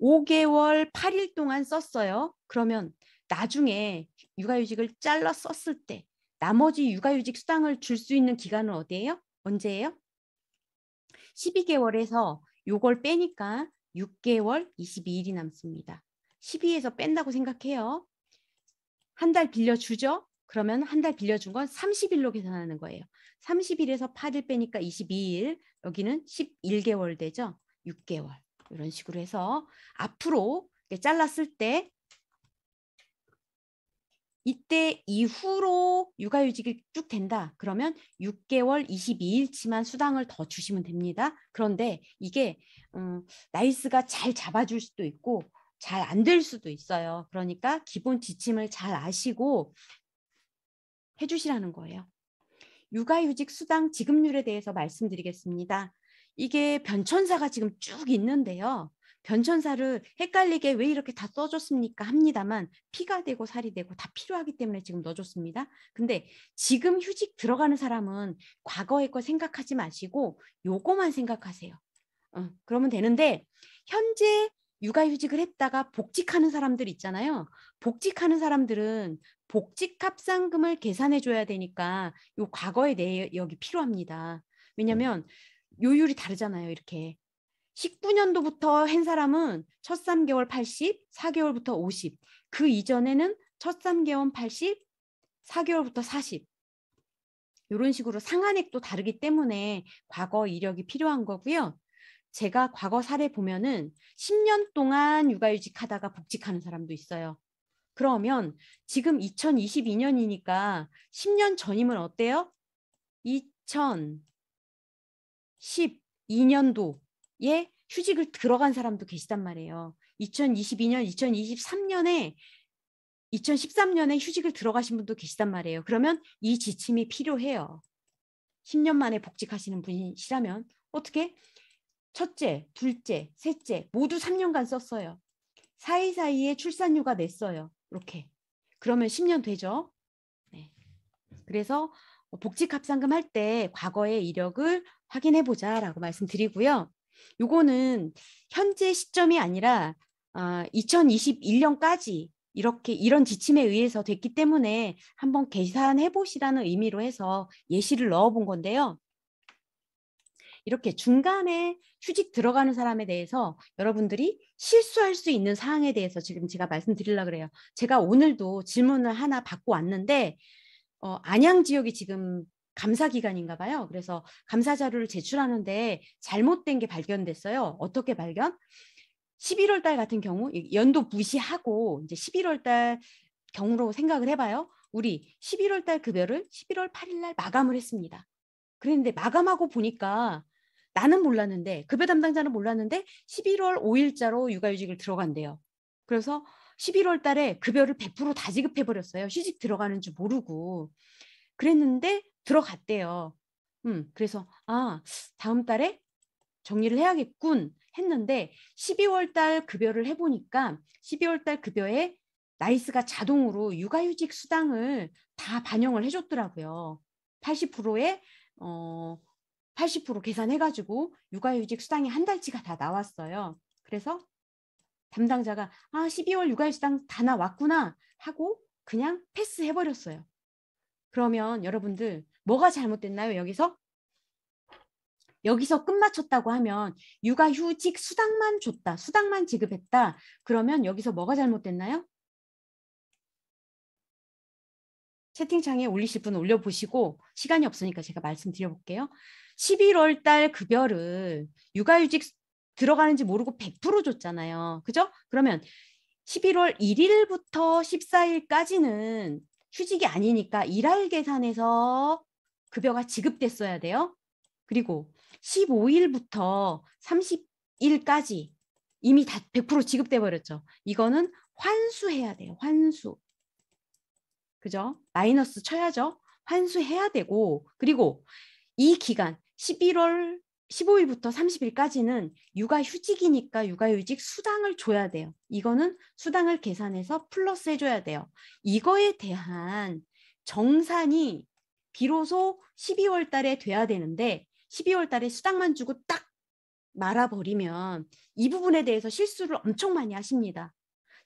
5개월 8일 동안 썼어요. 그러면 나중에 육아휴직을 잘라 썼을 때 나머지 육아휴직 수당을 줄 수 있는 기간은 어디예요? 언제예요? 12개월에서 요걸 빼니까 6개월 22일이 남습니다. 12에서 뺀다고 생각해요. 한 달 빌려주죠? 그러면 한 달 빌려준 건 30일로 계산하는 거예요. 30일에서 8일 빼니까 22일, 여기는 11개월 되죠? 6개월. 이런 식으로 해서 앞으로 잘랐을 때 이때 이후로 육아휴직이 쭉 된다. 그러면 6개월 22일치만 수당을 더 주시면 됩니다. 그런데 이게 나이스가 잘 잡아줄 수도 있고 잘 안 될 수도 있어요. 그러니까 기본 지침을 잘 아시고 해주시라는 거예요. 육아휴직 수당 지급률에 대해서 말씀드리겠습니다. 이게 변천사가 지금 쭉 있는데요. 변천사를 헷갈리게 왜 이렇게 다 써줬습니까? 합니다만 피가 되고 살이 되고 다 필요하기 때문에 지금 넣어줬습니다. 근데 지금 휴직 들어가는 사람은 과거의 거 생각하지 마시고 요거만 생각하세요. 그러면 되는데 현재 육아휴직을 했다가 복직하는 사람들 있잖아요. 복직하는 사람들은 복직합산금을 계산해 줘야 되니까 요 과거의 내역이 필요합니다. 왜냐하면 요율이 다르잖아요. 이렇게 19년도부터 한 사람은 첫 3개월 80, 4개월부터 50. 그 이전에는 첫 3개월 80, 4개월부터 40. 이런 식으로 상한액도 다르기 때문에 과거 이력이 필요한 거고요. 제가 과거 사례 보면은 10년 동안 육아휴직 하다가 복직하는 사람도 있어요. 그러면 지금 2022년이니까 10년 전이면 어때요? 2012년도에 휴직을 들어간 사람도 계시단 말이에요. 2022년, 2023년에 2013년에 휴직을 들어가신 분도 계시단 말이에요. 그러면 이 지침이 필요해요. 10년 만에 복직하시는 분이시라면 어떻게? 첫째, 둘째, 셋째 모두 3년간 썼어요. 사이사이에 출산휴가 냈어요. 이렇게. 그러면 10년 되죠. 네. 그래서 복직합산금 할 때 과거의 이력을 확인해 보자라고 말씀드리고요. 요거는 현재 시점이 아니라 2021년까지 이렇게 이런 지침에 의해서 됐기 때문에 한번 계산해 보시라는 의미로 해서 예시를 넣어 본 건데요. 이렇게 중간에 휴직 들어가는 사람에 대해서 여러분들이 실수할 수 있는 사항에 대해서 지금 제가 말씀드리려고 그래요. 제가 오늘도 질문을 하나 받고 왔는데 안양 지역이 지금 감사 기간인가 봐요. 그래서 감사 자료를 제출하는데 잘못된 게 발견됐어요. 어떻게 발견? 11월 달 같은 경우 연도 무시하고 이제 11월 달 경우로 생각을 해봐요. 우리 11월 달 급여를 11월 8일 날 마감을 했습니다. 그랬는데 마감하고 보니까 나는 몰랐는데 급여 담당자는 몰랐는데 11월 5일자로 육아휴직을 들어간대요. 그래서 11월 달에 급여를 100%다 지급해버렸어요. 휴직 들어가는 줄 모르고. 그랬는데 들어갔대요. 그래서 다음 달에 정리를 해야겠군 했는데 12월 달 급여를 해보니까 12월 달 급여에 나이스가 자동으로 육아휴직 수당을 다 반영을 해줬더라고요. 80%에 80% 계산해가지고 육아휴직 수당이 한 달치가 다 나왔어요. 그래서 담당자가 12월 육아휴직 수당 다 나왔구나 하고 그냥 패스해버렸어요. 그러면 여러분들 뭐가 잘못됐나요? 여기서 끝마쳤다고 하면 육아휴직 수당만 줬다. 수당만 지급했다. 그러면 여기서 뭐가 잘못됐나요? 채팅창에 올리실 분은 올려보시고 시간이 없으니까 제가 말씀드려볼게요. 11월 달 급여를 육아휴직 들어가는지 모르고 100% 줬잖아요. 그죠? 그러면 11월 1일부터 14일까지는 휴직이 아니니까 일할 계산해서 급여가 지급됐어야 돼요. 그리고 15일부터 30일까지 이미 다 100% 지급돼 버렸죠. 이거는 환수해야 돼요. 환수. 그죠? 마이너스 쳐야죠. 환수해야 되고 그리고 이 기간 11월 15일부터 30일까지는 육아휴직이니까 육아휴직 수당을 줘야 돼요. 이거는 수당을 계산해서 플러스 해줘야 돼요. 이거에 대한 정산이 비로소 12월 달에 돼야 되는데 12월 달에 수당만 주고 딱 말아버리면 이 부분에 대해서 실수를 엄청 많이 하십니다.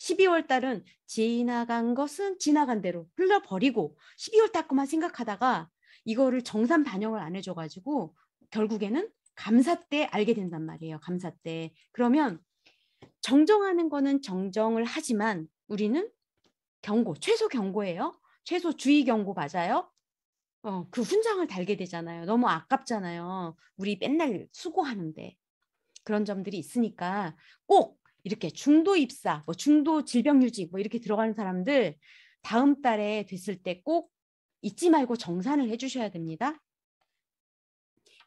12월 달은 지나간 것은 지나간 대로 흘려버리고 12월 달 것만 생각하다가 이거를 정산 반영을 안 해줘가지고 결국에는 감사 때 알게 된단 말이에요. 감사 때. 그러면 정정하는 거는 정정을 하지만 우리는 경고, 최소 경고예요. 최소 주의 경고 맞아요. 그 훈장을 달게 되잖아요. 너무 아깝잖아요. 우리 맨날 수고하는데. 그런 점들이 있으니까 꼭 이렇게 중도 입사, 뭐 중도 질병유직 뭐 이렇게 들어가는 사람들 다음 달에 됐을 때 꼭 잊지 말고 정산을 해주셔야 됩니다.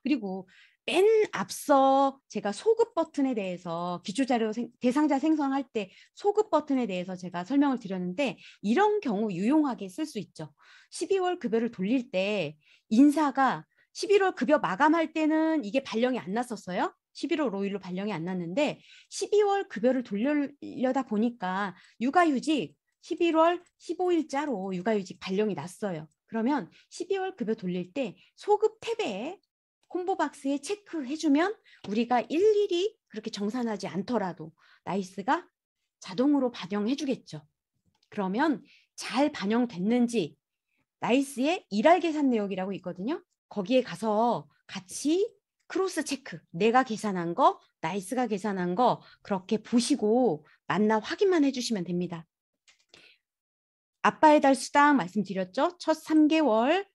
그리고 맨 앞서 제가 소급 버튼에 대해서 기초자료 대상자 생성할 때 소급 버튼에 대해서 제가 설명을 드렸는데 이런 경우 유용하게 쓸 수 있죠. 12월 급여를 돌릴 때 인사가 11월 급여 마감할 때는 이게 발령이 안 났었어요. 11월 5일로 발령이 안 났는데 12월 급여를 돌려다 보니까 육아휴직 11월 15일자로 육아휴직 발령이 났어요. 그러면 12월 급여 돌릴 때 소급 탭에 콤보박스에 체크해주면 우리가 일일이 그렇게 정산하지 않더라도 나이스가 자동으로 반영해주겠죠. 그러면 잘 반영됐는지 나이스의 일할 계산 내역이라고 있거든요. 거기에 가서 같이 크로스 체크, 내가 계산한 거, 나이스가 계산한 거 그렇게 보시고 만나 확인만 해주시면 됩니다. 아빠의 달 수당 말씀드렸죠. 첫 3개월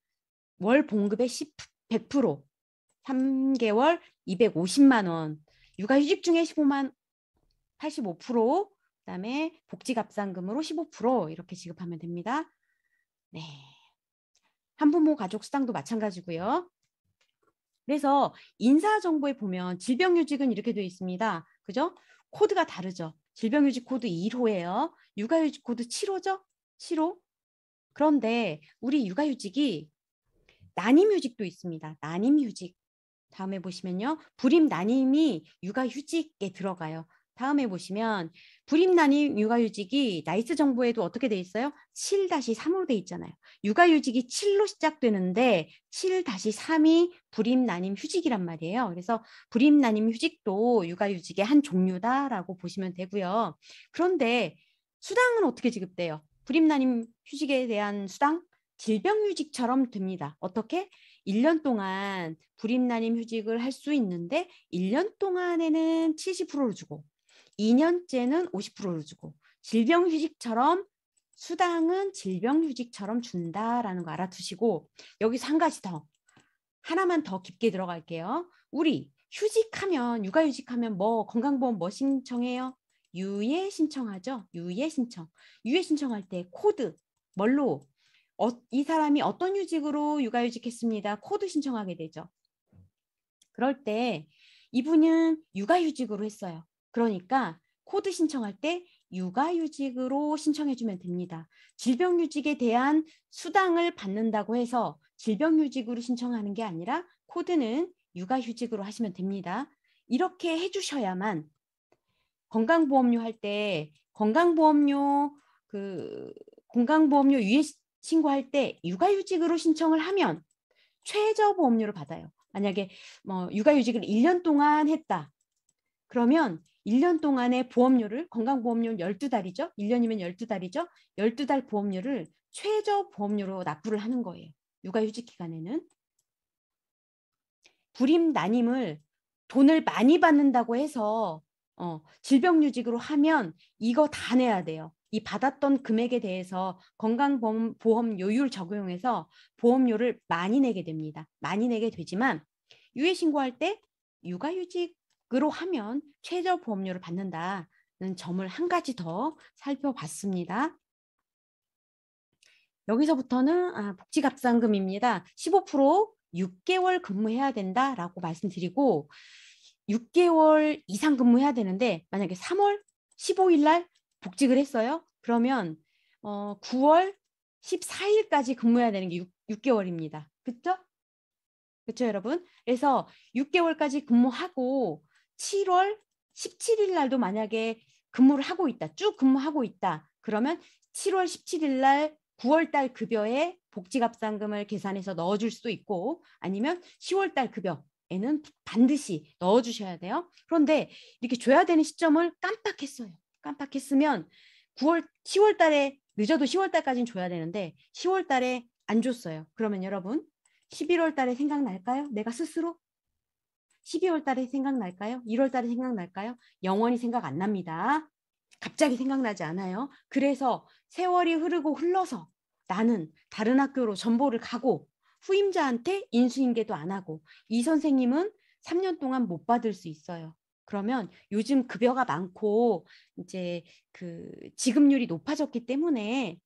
월 봉급의 100%, 3개월 250만 원, 육아휴직 중에 15만 85%, 그다음에 복지갑상금으로 15% 이렇게 지급하면 됩니다. 네. 한부모 가족 수당도 마찬가지고요. 그래서 인사정보에 보면 질병휴직은 이렇게 되어 있습니다. 그죠? 코드가 다르죠. 질병휴직 코드 1호예요. 육아휴직 코드 7호죠? 7호. 그런데 우리 육아휴직이 난임휴직도 있습니다. 난임휴직. 다음에 보시면요. 불임 난임이 육아휴직에 들어가요. 다음에 보시면 불임 난임 육아휴직이 나이스 정보에도 어떻게 돼 있어요? 7-3으로 돼 있잖아요. 육아휴직이 7로 시작되는데 7-3이 불임 난임 휴직이란 말이에요. 그래서 불임 난임 휴직도 육아휴직의 한 종류다라고 보시면 되고요. 그런데 수당은 어떻게 지급돼요? 불임 난임 휴직에 대한 수당? 질병휴직처럼 됩니다. 어떻게? 1년 동안 불임난임 휴직을 할 수 있는데 1년 동안에는 70%를 주고 2년째는 50%를 주고 질병휴직처럼 수당은 질병휴직처럼 준다라는 거 알아두시고 여기서 한 가지 더 하나만 더 깊게 들어갈게요. 우리 휴직하면 육아휴직하면 뭐 건강보험 뭐 신청해요? 유예 신청하죠. 유예 신청. 유예 신청할 때 코드 뭘로? 이 사람이 어떤 휴직으로 육아휴직했습니다. 코드 신청하게 되죠. 그럴 때 이분은 육아휴직으로 했어요. 그러니까 코드 신청할 때 육아휴직으로 신청해주면 됩니다. 질병휴직에 대한 수당을 받는다고 해서 질병휴직으로 신청하는 게 아니라 코드는 육아휴직으로 하시면 됩니다. 이렇게 해주셔야만 건강보험료 할 때 건강보험료 유예 신고할 때 육아휴직으로 신청을 하면 최저보험료를 받아요. 만약에 뭐 육아휴직을 1년 동안 했다. 그러면 1년 동안의 보험료를 건강보험료 12달이죠. 1년이면 12달이죠. 12달 보험료를 최저보험료로 납부를 하는 거예요. 육아휴직 기간에는. 불임 난임을 돈을 많이 받는다고 해서 질병휴직으로 하면 이거 다 내야 돼요. 이 받았던 금액에 대해서 건강보험 요율 적용해서 보험료를 많이 내게 됩니다. 많이 내게 되지만 유해 신고할 때 육아휴직으로 하면 최저보험료를 받는다는 점을 한 가지 더 살펴봤습니다. 여기서부터는 복지갑상금입니다. 15% 6개월 근무해야 된다라고 말씀드리고 6개월 이상 근무해야 되는데 만약에 3월 15일 날 복직을 했어요. 그러면 9월 14일까지 근무해야 되는 게 6개월입니다. 그렇죠? 그렇죠, 여러분? 그래서 6개월까지 근무하고 7월 17일 날도 만약에 근무를 하고 있다. 쭉 근무하고 있다. 그러면 7월 17일 날 9월 달 급여에 복지갑상금을 계산해서 넣어줄 수도 있고 아니면 10월 달 급여에는 반드시 넣어주셔야 돼요. 그런데 이렇게 줘야 되는 시점을 깜빡했어요. 깜빡했으면 10월 달에 늦어도 10월 달까지는 줘야 되는데 10월 달에 안 줬어요. 그러면 여러분 11월 달에 생각날까요? 내가 스스로? 12월 달에 생각날까요? 1월 달에 생각날까요? 영원히 생각 안 납니다. 갑자기 생각나지 않아요. 그래서 세월이 흐르고 흘러서 나는 다른 학교로 전보를 가고 후임자한테 인수인계도 안 하고 이 선생님은 3년 동안 못 받을 수 있어요. 그러면 요즘 급여가 많고 이제 그 지급률이 높아졌기 때문에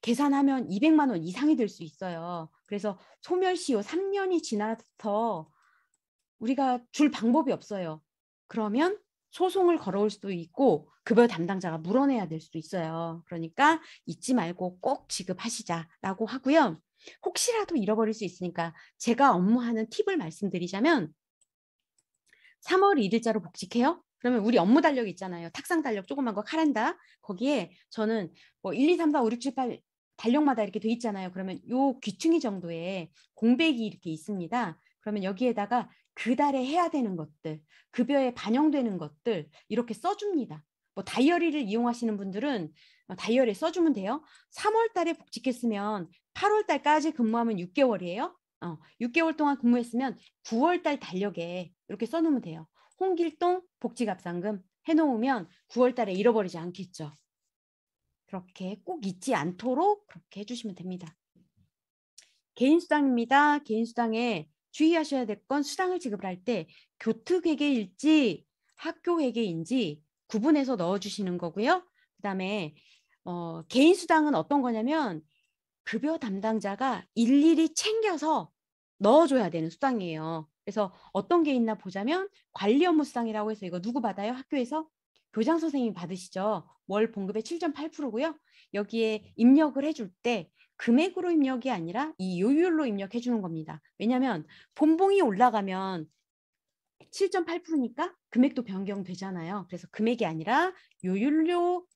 계산하면 200만 원 이상이 될 수 있어요. 그래서 소멸시효 3년이 지나서 우리가 줄 방법이 없어요. 그러면 소송을 걸어올 수도 있고 급여 담당자가 물어내야 될 수도 있어요. 그러니까 잊지 말고 꼭 지급하시자라고 하고요. 혹시라도 잃어버릴 수 있으니까 제가 업무하는 팁을 말씀드리자면 3월 1일자로 복직해요. 그러면 우리 업무 달력 있잖아요. 탁상 달력 조그만 거 카렌다. 거기에 저는 뭐 1, 2, 3, 4, 5, 6, 7, 8 달력마다 이렇게 돼 있잖아요. 그러면 요 귀퉁이 정도에 공백이 이렇게 있습니다. 그러면 여기에다가 그 달에 해야 되는 것들, 급여에 반영되는 것들 이렇게 써줍니다. 뭐 다이어리를 이용하시는 분들은 다이어리에 써주면 돼요. 3월 달에 복직했으면 8월 달까지 근무하면 6개월이에요. 6개월 동안 근무했으면 9월 달 달력에 이렇게 써놓으면 돼요. 홍길동 복지갑상금 해놓으면 9월 달에 잃어버리지 않겠죠. 그렇게 꼭 잊지 않도록 그렇게 해주시면 됩니다. 개인수당입니다. 개인수당에 주의하셔야 될 건 수당을 지급할 때 교특회계일지 학교회계인지 구분해서 넣어주시는 거고요. 그 다음에 개인수당은 어떤 거냐면 급여 담당자가 일일이 챙겨서 넣어줘야 되는 수당이에요. 그래서 어떤 게 있나 보자면 관리 업무 수당이라고 해서 이거 누구 받아요? 학교에서? 교장 선생님이 받으시죠. 월 봉급의 7.8%고요. 여기에 입력을 해줄 때 금액으로 입력이 아니라 이 요율로 입력해 주는 겁니다. 왜냐하면 본봉이 올라가면 7.8%니까 금액도 변경되잖아요. 그래서 금액이 아니라 요율로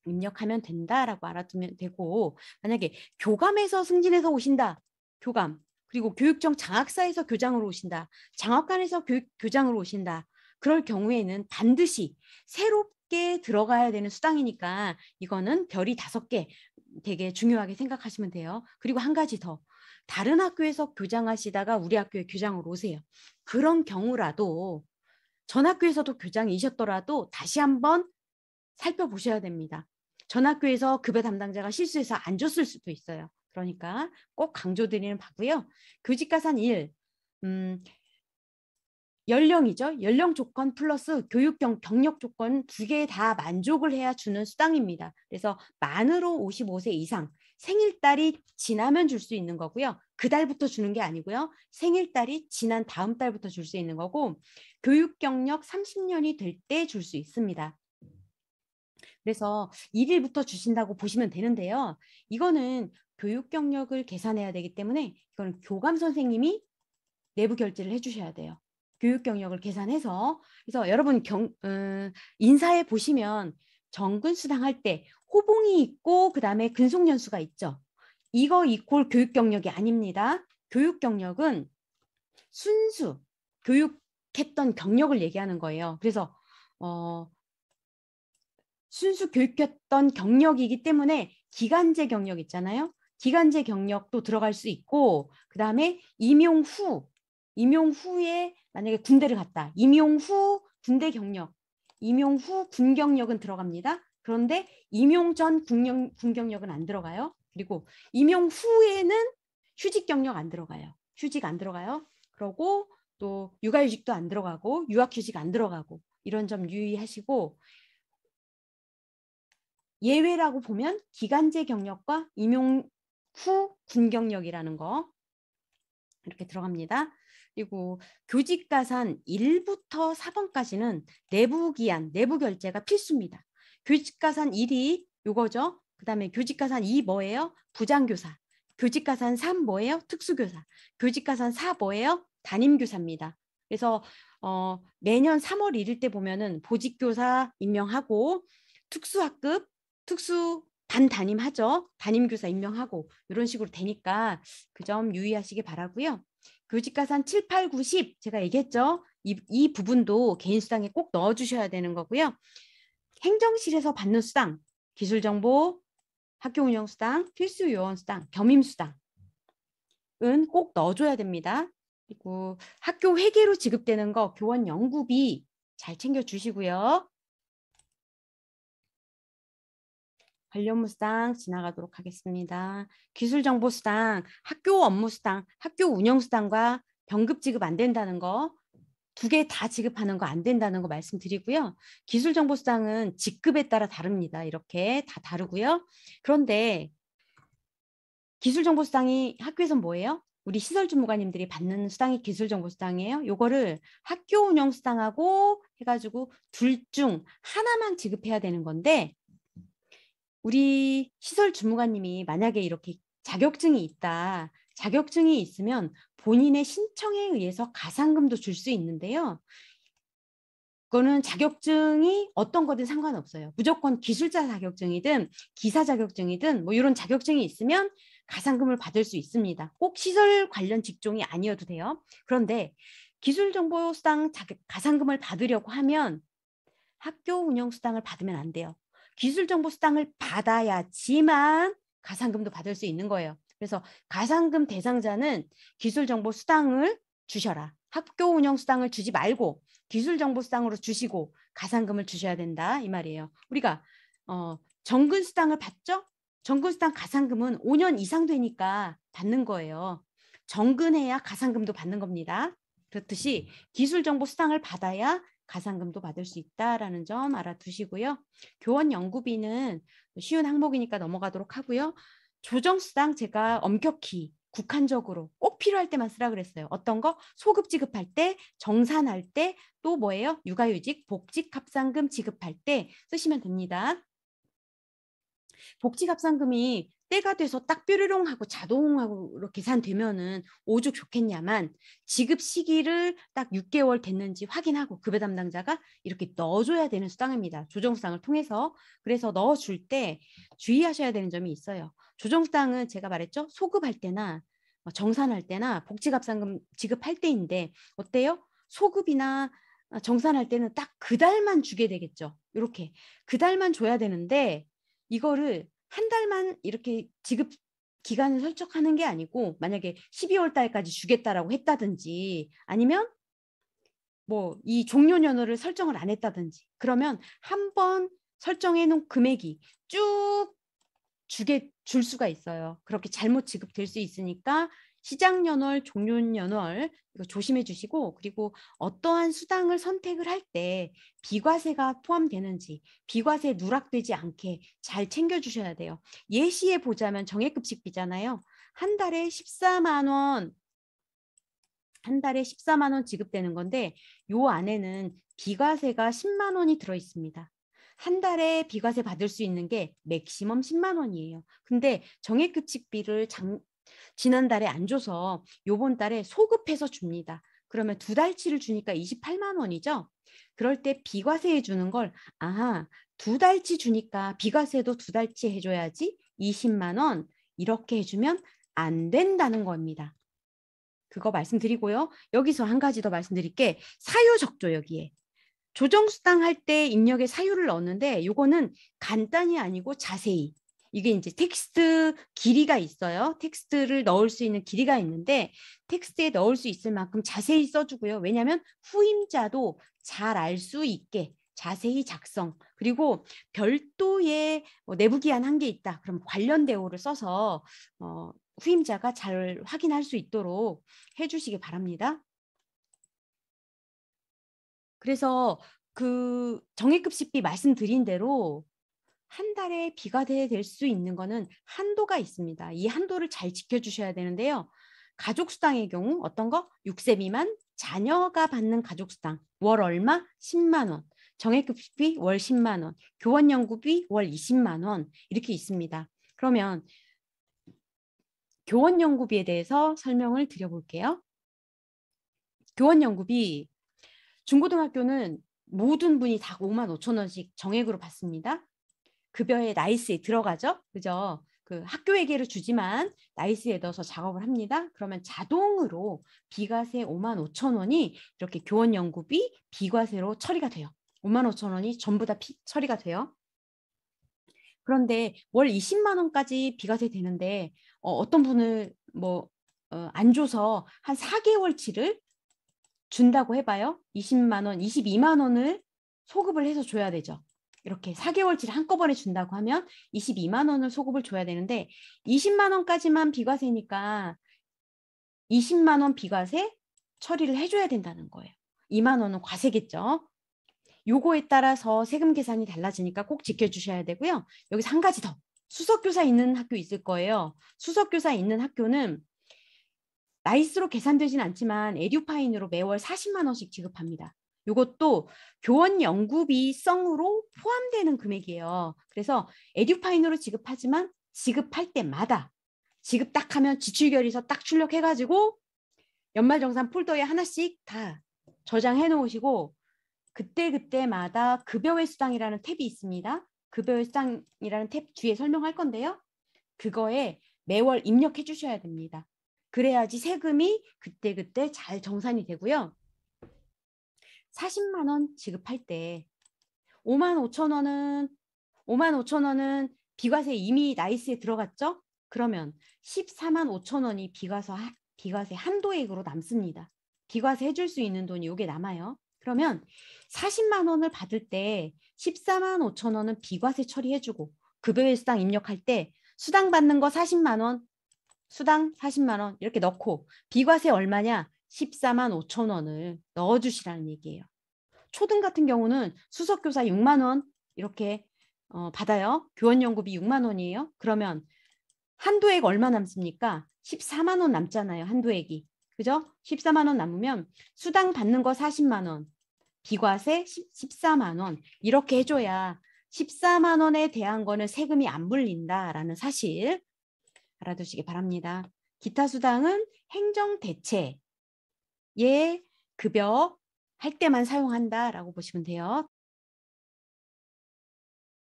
입력하면 된다라고 알아두면 되고 만약에 교감에서 승진해서 오신다. 교감. 그리고 교육청 장학사에서 교장으로 오신다. 장학관에서 교장으로 오신다. 그럴 경우에는 반드시 새롭게 들어가야 되는 수당이니까 이거는 별이 5개 되게 중요하게 생각하시면 돼요. 그리고 한 가지 더. 다른 학교에서 교장하시다가 우리 학교에 교장으로 오세요. 그런 경우라도 전 학교에서도 교장이셨더라도 다시 한번 살펴보셔야 됩니다. 전 학교에서 급여 담당자가 실수해서 안 줬을 수도 있어요. 그러니까 꼭 강조드리는 바고요. 교직가산 1, 연령이죠. 연령 조건 플러스 교육 경력 조건 2개 다 만족을 해야 주는 수당입니다. 그래서 만으로 55세 이상, 생일달이 지나면 줄 수 있는 거고요. 그 달부터 주는 게 아니고요. 생일달이 지난 다음 달부터 줄 수 있는 거고 교육 경력 30년이 될 때 줄 수 있습니다. 그래서 1일부터 주신다고 보시면 되는데요. 이거는 교육 경력을 계산해야 되기 때문에 이거는 교감 선생님이 내부 결제를 해주셔야 돼요. 교육 경력을 계산해서. 그래서 여러분 인사에 보시면 정근 수당할 때 호봉이 있고 그다음에 근속 연수가 있죠. 이거 이꼴 교육 경력이 아닙니다. 교육 경력은 순수 교육했던 경력을 얘기하는 거예요. 그래서 순수 교육했던 경력이기 때문에 기간제 경력 있잖아요. 기간제 경력도 들어갈 수 있고 그다음에 임용 후에 만약에 군대를 갔다. 임용 후 군대 경력, 임용 후 군 경력은 들어갑니다. 그런데 임용 전 군 경력은 안 들어가요. 그리고 임용 후에는 휴직 경력 안 들어가요. 휴직 안 들어가요. 그러고 또 육아휴직도 안 들어가고 유학휴직 안 들어가고 이런 점 유의하시고, 예외라고 보면 기간제 경력과 임용 후 군 경력이라는 거 이렇게 들어갑니다. 그리고 교직가산 1부터 4번까지는 내부 기한, 내부 결제가 필수입니다. 교직가산 1이 요거죠. 그다음에 교직가산 2 뭐예요? 부장교사. 교직가산 3 뭐예요? 특수교사. 교직가산 4 뭐예요? 담임교사입니다. 그래서 매년 3월 1일 때 보면은 보직교사 임명하고 특수학급, 특수 반담임하죠. 담임교사 임명하고 이런 식으로 되니까 그 점 유의하시기 바라고요. 교직가산 7, 8, 9, 10 제가 얘기했죠. 이 부분도 개인 수당에 꼭 넣어주셔야 되는 거고요. 행정실에서 받는 수당, 기술정보, 학교운영수당, 필수요원수당, 겸임수당은 꼭 넣어줘야 됩니다. 그리고 학교 회계로 지급되는 거 교원연구비 잘 챙겨주시고요. 관련무수당 지나가도록 하겠습니다. 기술정보수당, 학교 업무수당, 학교 운영수당과 병급 지급 안 된다는 거, 두 개 다 지급하는 거 안 된다는 거 말씀드리고요. 기술정보수당은 직급에 따라 다릅니다. 이렇게 다 다르고요. 그런데 기술정보수당이 학교에선 뭐예요? 우리 시설주무관님들이 받는 수당이 기술정보수당이에요. 요거를 학교운영수당하고 해가지고 둘 중 하나만 지급해야 되는 건데, 우리 시설 주무관님이 만약에 이렇게 자격증이 있다. 자격증이 있으면 본인의 신청에 의해서 가산금도 줄 수 있는데요. 그거는 자격증이 어떤 거든 상관없어요. 무조건 기술자 자격증이든 기사 자격증이든 뭐 이런 자격증이 있으면 가산금을 받을 수 있습니다. 꼭 시설 관련 직종이 아니어도 돼요. 그런데 기술정보수당 가산금을 받으려고 하면 학교 운영수당을 받으면 안 돼요. 기술정보수당을 받아야지만 가산금도 받을 수 있는 거예요. 그래서 가산금 대상자는 기술정보수당을 주셔라. 학교 운영수당을 주지 말고 기술정보수당으로 주시고 가산금을 주셔야 된다 이 말이에요. 우리가 정근수당을 받죠? 정근수당 가산금은 5년 이상 되니까 받는 거예요. 정근해야 가산금도 받는 겁니다. 그렇듯이 기술정보수당을 받아야 가산금도 받을 수 있다라는 점 알아두시고요. 교원 연구비는 쉬운 항목이니까 넘어가도록 하고요. 조정수당 제가 엄격히 국한적으로 꼭 필요할 때만 쓰라 그랬어요. 어떤 거? 소급 지급할 때, 정산할 때, 또 뭐예요? 육아휴직, 복직합산금 지급할 때 쓰시면 됩니다. 복직합산금이 때가 돼서 딱 뾰로롱 하고 자동으로 계산되면은 오죽 좋겠냐만, 지급 시기를 딱 6개월 됐는지 확인하고 급여 담당자가 이렇게 넣어줘야 되는 수당입니다. 조정수당을 통해서. 그래서 넣어줄 때 주의하셔야 되는 점이 있어요. 조정수당은 제가 말했죠. 소급할 때나 정산할 때나 복직합산금 지급할 때인데 어때요? 소급이나 정산할 때는 딱 그 달만 주게 되겠죠. 이렇게 그 달만 줘야 되는데 이거를 한 달만 이렇게 지급 기간을 설정하는 게 아니고, 만약에 12월 달까지 주겠다라고 했다든지 아니면 뭐 이 종료 연호를 설정을 안 했다든지 그러면 한 번 설정해 놓은 금액이 쭉 줄 수가 있어요. 그렇게 잘못 지급될 수 있으니까 시작 연월, 종료 연월 이거 조심해 주시고, 그리고 어떠한 수당을 선택을 할 때 비과세가 포함되는지 비과세 누락되지 않게 잘 챙겨 주셔야 돼요. 예시에 보자면 정액급식비잖아요. 한 달에 14만 원, 한 달에 14만 원 지급되는 건데 요 안에는 비과세가 10만 원이 들어 있습니다. 한 달에 비과세 받을 수 있는 게 맥시멈 10만 원이에요. 근데 정액급식비를 지난달에 안 줘서 요번 달에 소급해서 줍니다. 그러면 2달치를 주니까 28만 원이죠. 그럴 때 비과세해 주는 걸 2달치 주니까 비과세도 2달치 해줘야지 20만 원 이렇게 해주면 안 된다는 겁니다. 그거 말씀드리고요. 여기서 한 가지 더 말씀드릴게. 사유 적조 여기에. 조정수당 할 때 입력에 사유를 넣었는데 이거는 간단히 아니고 자세히. 이게 이제 텍스트 길이가 있어요. 텍스트를 넣을 수 있는 길이가 있는데 텍스트에 넣을 수 있을 만큼 자세히 써주고요. 왜냐하면 후임자도 잘 알 수 있게 자세히 작성. 그리고 별도의 내부 기한 한 게 있다. 그럼 관련 대우를 써서 후임자가 잘 확인할 수 있도록 해주시기 바랍니다. 그래서 그 정액급식비 말씀드린 대로 한 달에 비과세 될 수 있는 거는 한도가 있습니다. 이 한도를 잘 지켜주셔야 되는데요. 가족수당의 경우 어떤 거? 6세 미만 자녀가 받는 가족수당 월 얼마? 10만 원. 정액급식비 월 10만 원. 교원연구비 월 20만 원 이렇게 있습니다. 그러면 교원연구비에 대해서 설명을 드려볼게요. 교원연구비 중고등학교는 모든 분이 다 5만 5천 원씩 정액으로 받습니다. 급여에 나이스에 들어가죠. 그죠? 그 학교에게를 주지만 나이스에 넣어서 작업을 합니다. 그러면 자동으로 비과세 5만 5천 원이 이렇게 교원연구비 비과세로 처리가 돼요. 5만 5천 원이 전부 다 처리가 돼요. 그런데 월 20만 원까지 비과세 되는데 어떤 분을 안 줘서 한 4개월치를 준다고 해봐요. 20만 원, 22만 원을 소급을 해서 줘야 되죠. 이렇게 4개월치를 한꺼번에 준다고 하면 22만 원을 소급을 줘야 되는데 20만 원까지만 비과세니까 20만 원 비과세 처리를 해줘야 된다는 거예요. 2만 원은 과세겠죠. 요거에 따라서 세금 계산이 달라지니까 꼭 지켜주셔야 되고요. 여기서 한 가지 더. 수석교사 있는 학교 있을 거예요. 수석교사 있는 학교는 나이스로 계산되진 않지만 에듀파인으로 매월 40만 원씩 지급합니다. 이것도 교원 연구비성으로 포함되는 금액이에요. 그래서 에듀파인으로 지급하지만 지급할 때마다 지급 딱 하면 지출결의서 딱 출력해가지고 연말정산 폴더에 하나씩 다 저장해 놓으시고 그때그때마다 급여외 수당이라는 탭이 있습니다. 급여외 수당이라는 탭 뒤에 설명할 건데요. 그거에 매월 입력해 주셔야 됩니다. 그래야지 세금이 그때그때 잘 정산이 되고요. 40만 원 지급할 때 5만 5천 원은 비과세 이미 나이스에 들어갔죠? 그러면 14만 5천 원이 비과세 한도액으로 남습니다. 비과세 해줄 수 있는 돈이 이게 남아요. 그러면 40만 원을 받을 때 14만 5천 원은 비과세 처리해주고 급여의 수당 입력할 때 수당 받는 거 40만 원, 수당 40만 원 이렇게 넣고 비과세 얼마냐? 14만 5천 원을 넣어주시라는 얘기예요. 초등 같은 경우는 수석교사 6만 원 이렇게 받아요. 교원연구비 6만 원이에요. 그러면 한도액 얼마 남습니까? 14만 원 남잖아요. 한도액이. 그죠? 14만 원 남으면 수당 받는 거 40만 원, 비과세 14만 원 이렇게 해줘야 14만 원에 대한 거는 세금이 안 물린다라는 사실 알아두시기 바랍니다. 기타 수당은 행정대체에 급여 할 때만 사용한다라고 보시면 돼요.